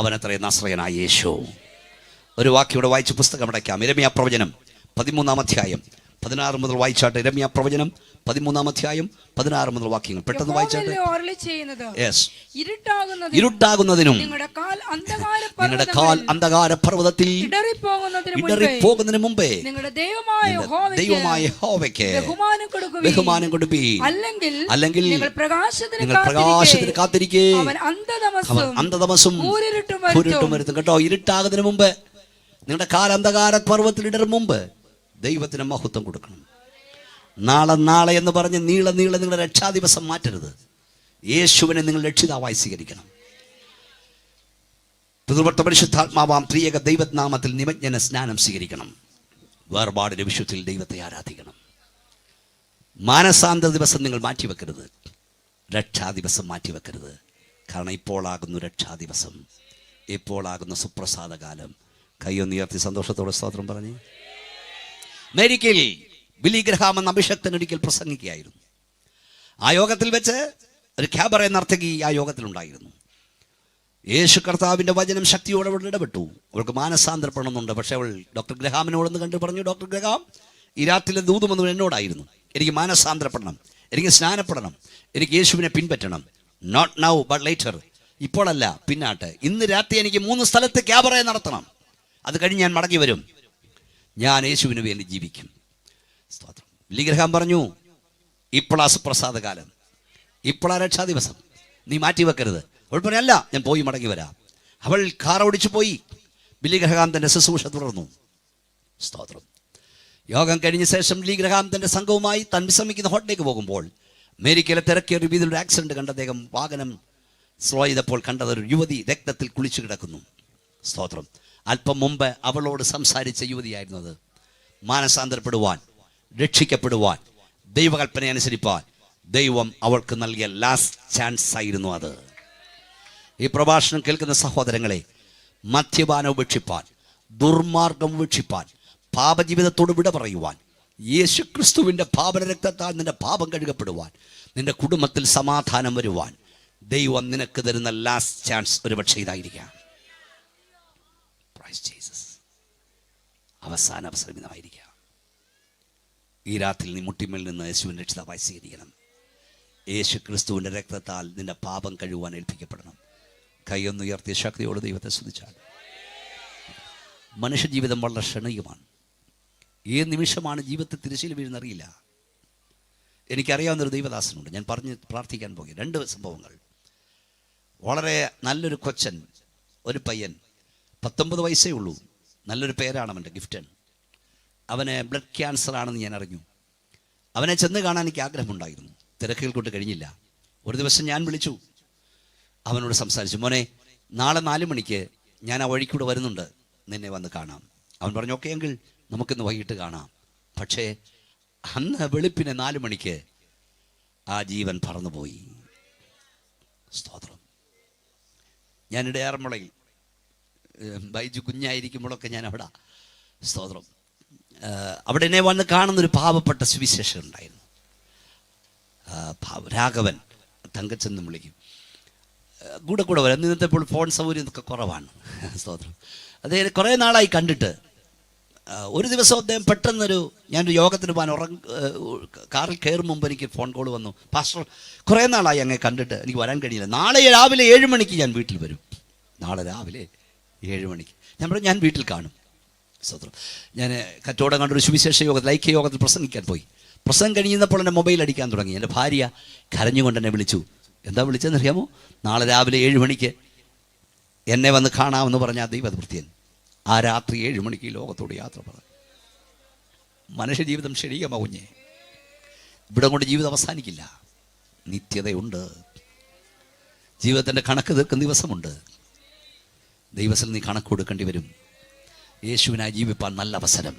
അവനത്രേ നസ്രയനായ യേശു. ഒരു വാക്യോടെ വായിച്ച് പുസ്തകം അടയ്ക്കാം. യിരെമ്യാ പ്രവചനം 13-ാം അധ്യായം 16 മുതൽ വായിച്ചാട്ടെ. യിരെമ്യാ പ്രവചനം 13-ാം അധ്യായം 16 മുതൽ വാക്യങ്ങൾ പെട്ടെന്ന് വായിച്ചാട്ടെ. ഇരുട്ടാകുന്നതിനും നിങ്ങളുടെ കാൽ അന്ധകാര പർവ്വതത്തിൽ ഇടറിപ്പോകുന്നതിന് മുമ്പേ ദൈവമായ യഹോവയ്ക്ക് ബഹുമാനം കൊടുപ്പീൻ. അല്ലെങ്കിൽ നിങ്ങൾ പ്രകാശത്തിന് കാത്തിരിക്കേ, അന്ധതമസും കൂരിട്ടും വരുത്തും. കേട്ടോ, ഇരുട്ടാകുന്നതിന് മുമ്പ്, നിങ്ങളുടെ കാൽ അന്ധകാര പർവ്വതത്തിൽ ഇടറും മുമ്പ് ദൈവത്തിന് മഹത്വം കൊടുക്കണം. നാളെ നാളെ എന്ന് പറഞ്ഞ് നീളെ നിങ്ങളുടെ രക്ഷാദിവസം മാറ്റരുത്. യേശുവിനെ നിങ്ങൾ രക്ഷിതാവായി സ്വീകരിക്കണം. പിതൃവർത്ത പരിശുദ്ധാത്മാവാം ത്രിയേക ദൈവനാമത്തിൽ നിമജ്ഞന സ്നാനം സ്വീകരിക്കണം. വേർപാടിന്റെ വിശുദ്ധിയിൽ ദൈവത്തെ ആരാധിക്കണം. മാനസാന്തര ദിവസം നിങ്ങൾ മാറ്റിവെക്കരുത്, രക്ഷാദിവസം മാറ്റിവെക്കരുത്. കാരണം ഇപ്പോളാകുന്നു രക്ഷാദിവസം, ഇപ്പോളാകുന്നു സുപ്രസാദകാലം. കൈയൊന്നുയർത്തി സന്തോഷത്തോടെ സ്തോത്രം പറഞ്ഞ്. അമേരിക്കയിൽ ബിലി ഗ്രഹാം എന്ന അഭിഷക്തൻ ഒരിക്കൽ പ്രസംഗിക്കുകയായിരുന്നു. ആ യോഗത്തിൽ വെച്ച് ഒരു ക്യാബറെ നർത്തകി ആ യോഗത്തിലുണ്ടായിരുന്നു. യേശു കർത്താവിൻ്റെ വചനം ശക്തിയോടെ അവൾ ഇടപെട്ടു. അവൾക്ക് മാനസാന്തരപ്പെടണമെന്നുണ്ട്. പക്ഷേ അവൾ ഡോക്ടർ ഗ്രഹാമിനോടൊന്ന് കണ്ടു പറഞ്ഞു, ഡോക്ടർ ഗ്രഹാം, ഈ രാത്രിയിലെ ദൂതുമെന്ന് എന്നോടായിരുന്നു. എനിക്ക് മാനസാന്തരപ്പെടണം, എനിക്ക് സ്നാനപ്പെടണം, എനിക്ക് യേശുവിനെ പിൻപറ്റണം. Not now but later. ഇപ്പോഴല്ല, പിന്നാട്ട്. ഇന്ന് രാത്രി എനിക്ക് 3 സ്ഥലത്ത് ക്യാബറ നടത്തണം. അത് കഴിഞ്ഞ് ഞാൻ മടങ്ങി വരും. ഞാൻ യേശുവിന് വേണ്ടി ജീവിക്കും. സ്തോത്രം. ബില്ലി ഗ്രഹാം പറഞ്ഞു, ഇപ്പോഴാ സുപ്രസാദകാലം, ഇപ്പോഴാ രക്ഷാ ദിവസം, നീ മാറ്റി വെക്കരുത്. അവൾ പറയല്ല, ഞാൻ പോയി മടങ്ങി വരാം. അവൾ കാർ ഓടിച്ചു പോയി. ബില്ലി ഗ്രഹാം തൻ്റെ ശുശ്രൂഷ തുടർന്നു. സ്തോത്രം. യോഗം കഴിഞ്ഞ ശേഷം ബില്ലി ഗ്രഹാം തൻ്റെ സംഘവുമായി താൻ വിശ്രമിക്കുന്ന ഹോട്ടലിലേക്ക് പോകുമ്പോൾ അമേരിക്കയിലെ തിരക്കേറിയ വീതിയിലൊരു ആക്സിഡന്റ് കണ്ട് അദ്ദേഹം വാഹനം സ്ലോ ചെയ്തപ്പോൾ കണ്ടതൊരു യുവതി രക്തത്തിൽ കുളിച്ചു കിടക്കുന്നു. സ്തോത്രം. അല്പം മുമ്പ് അവളോട് സംസാരിച്ച യുവതിയായിരുന്നു അത്. മാനസാന്തരപ്പെടുവാൻ, രക്ഷിക്കപ്പെടുവാൻ, ദൈവകൽപ്പന അനുസരിപ്പാൻ ദൈവം അവൾക്ക് നൽകിയ ലാസ്റ്റ് ചാൻസ് ആയിരുന്നു അത്. ഈ പ്രഭാഷണം കേൾക്കുന്ന സഹോദരങ്ങളെ, മദ്യപാനം ഉപേക്ഷിപ്പാൻ, ദുർമാർഗം ഉപേക്ഷിപ്പാൻ, പാപജീവിതത്തോട് വിട പറയുവാൻ, യേശുക്രിസ്തുവിൻ്റെ പാപന രക്തത്താൽ നിന്റെ പാപം കഴുകപ്പെടുവാൻ, നിന്റെ കുടുംബത്തിൽ സമാധാനം വരുവാൻ ദൈവം നിനക്ക് തരുന്ന ലാസ്റ്റ് ചാൻസ് ഒരുപക്ഷെ ഇതായിരിക്കാം. അവസാന അവസരം ഇതായിരിക്കാം. ഈ രാത്രി നീ മുട്ടിമേൽ നിന്ന് യേശുവിൻ്റെ രക്ഷിതാവായി സ്വീകരിക്കണം. യേശു ക്രിസ്തുവിൻ്റെ രക്തത്താൽ നിന്റെ പാപം കഴുകുവാൻ ഏൽപ്പിക്കപ്പെടണം. കൈയൊന്നുയർത്തിയ ശക്തിയോട് ദൈവത്തെ സ്തുതിച്ചാൽ. മനുഷ്യജീവിതം വളരെ ക്ഷണികമാണ്. ഏത് നിമിഷമാണ് ജീവിതത്തിൽ തിരശ്ശീല വീഴുന്നറിയില്ല. എനിക്കറിയാവുന്നൊരു ദൈവദാസനുണ്ട്. ഞാൻ പറഞ്ഞ് പ്രാർത്ഥിക്കാൻ പോയി. 2 സംഭവങ്ങൾ. വളരെ നല്ലൊരു കൊച്ചൻ, ഒരു പയ്യൻ, 19 വയസ്സേ ഉള്ളൂ. നല്ലൊരു പേരാണ് അവൻ്റെ, ഗിഫ്റ്റൻ. അവന് ബ്ലഡ് ക്യാൻസർ ആണെന്ന് ഞാൻ അറിഞ്ഞു. അവനെ ചെന്ന് കാണാൻ എനിക്ക് ആഗ്രഹമുണ്ടായിരുന്നു. തിരക്കുകൾ കൊണ്ട് കഴിഞ്ഞില്ല. ഒരു ദിവസം ഞാൻ വിളിച്ചു, അവനോട് സംസാരിച്ചു, മോനെ, നാളെ 4 മണിക്ക് ഞാൻ ആ വഴിക്കൂടെ വരുന്നുണ്ട്, നിന്നെ വന്ന് കാണാം. അവൻ പറഞ്ഞു, ഓക്കെ എങ്കിൽ നമുക്കിന്ന് വൈകിട്ട് കാണാം. പക്ഷേ അന്ന് വെളുപ്പിനെ 4 മണിക്ക് ആ ജീവൻ പറന്നുപോയി. സ്തോത്രം. ഞാൻ ഇടയാറന്മുളയിൽ ബൈജു കുഞ്ഞായിരിക്കുമ്പോഴൊക്കെ ഞാൻ അവിടെ, സ്തോത്രം, അവിടെ എന്നെ വന്ന് കാണുന്നൊരു പാവപ്പെട്ട സുവിശേഷം ഉണ്ടായിരുന്നു. രാഘവൻ, തങ്കച്ചെന്നും വിളിക്കും. കൂടെ വരാം. ഇന്നത്തെ ഇപ്പോൾ ഫോൺ സൗകര്യം ഒക്കെ കുറവാണ്. സ്തോത്രം. അദ്ദേഹം കുറേ നാളായി കണ്ടിട്ട്. ഒരു ദിവസം അദ്ദേഹം പെട്ടെന്നൊരു, ഞാനൊരു യോഗത്തിന് പോകാൻ കാറിൽ കയറും മുമ്പ് എനിക്ക് ഫോൺ കോൾ വന്നു, പാസ്റ്റർ, കുറേ നാളായി അങ്ങനെ കണ്ടിട്ട് എനിക്ക് വരാൻ കഴിയില്ല, നാളെ രാവിലെ 7 മണിക്ക് ഞാൻ വീട്ടിൽ വരും. നാളെ രാവിലെ 7 മണിക്ക് ഞാൻ പറഞ്ഞു, ഞാൻ വീട്ടിൽ കാണും. സ്തോത്രം. ഞാൻ കച്ചവടം കണ്ടൊരു സുവിശേഷ യോഗത്തിൽ, ഐക്യ യോഗത്തിൽ പ്രസംഗിക്കാൻ പോയി. പ്രസംഗം കഴിഞ്ഞപ്പോൾ എൻ്റെ മൊബൈൽ അടിക്കാൻ തുടങ്ങി. എൻ്റെ ഭാര്യ കരഞ്ഞുകൊണ്ട് എന്നെ വിളിച്ചു. എന്താ വിളിച്ചതെന്നറിയാമോ? നാളെ രാവിലെ 7 മണിക്ക് എന്നെ വന്ന് കാണാമെന്ന് പറഞ്ഞ ആ ദൈവവൃത്യൻ ആ രാത്രി 7 മണിക്ക് ഈ ലോകത്തോട് യാത്ര പറഞ്ഞു. മനുഷ്യജീവിതം ക്ഷണികമാകുഞ്ഞേ. ഇവിടെ കൊണ്ട് ജീവിതം അവസാനിക്കില്ല. നിത്യതയുണ്ട്. ജീവിതത്തിൻ്റെ കണക്ക് തീർക്കുന്ന ദിവസമുണ്ട്. ദൈവത്തിൽ നീ കണക്ക് കൊടുക്കേണ്ടി വരും. യേശുവിനായി ജീവിപ്പാൻ നല്ല അവസരം.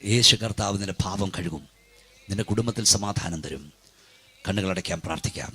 യേശു കർത്താവ് നിന്റെ പാപം കഴുകും, നിന്റെ കുടുംബത്തിൽ സമാധാനം തരും. കണ്ണുകളടയ്ക്കാൻ പ്രാർത്ഥിക്കാം.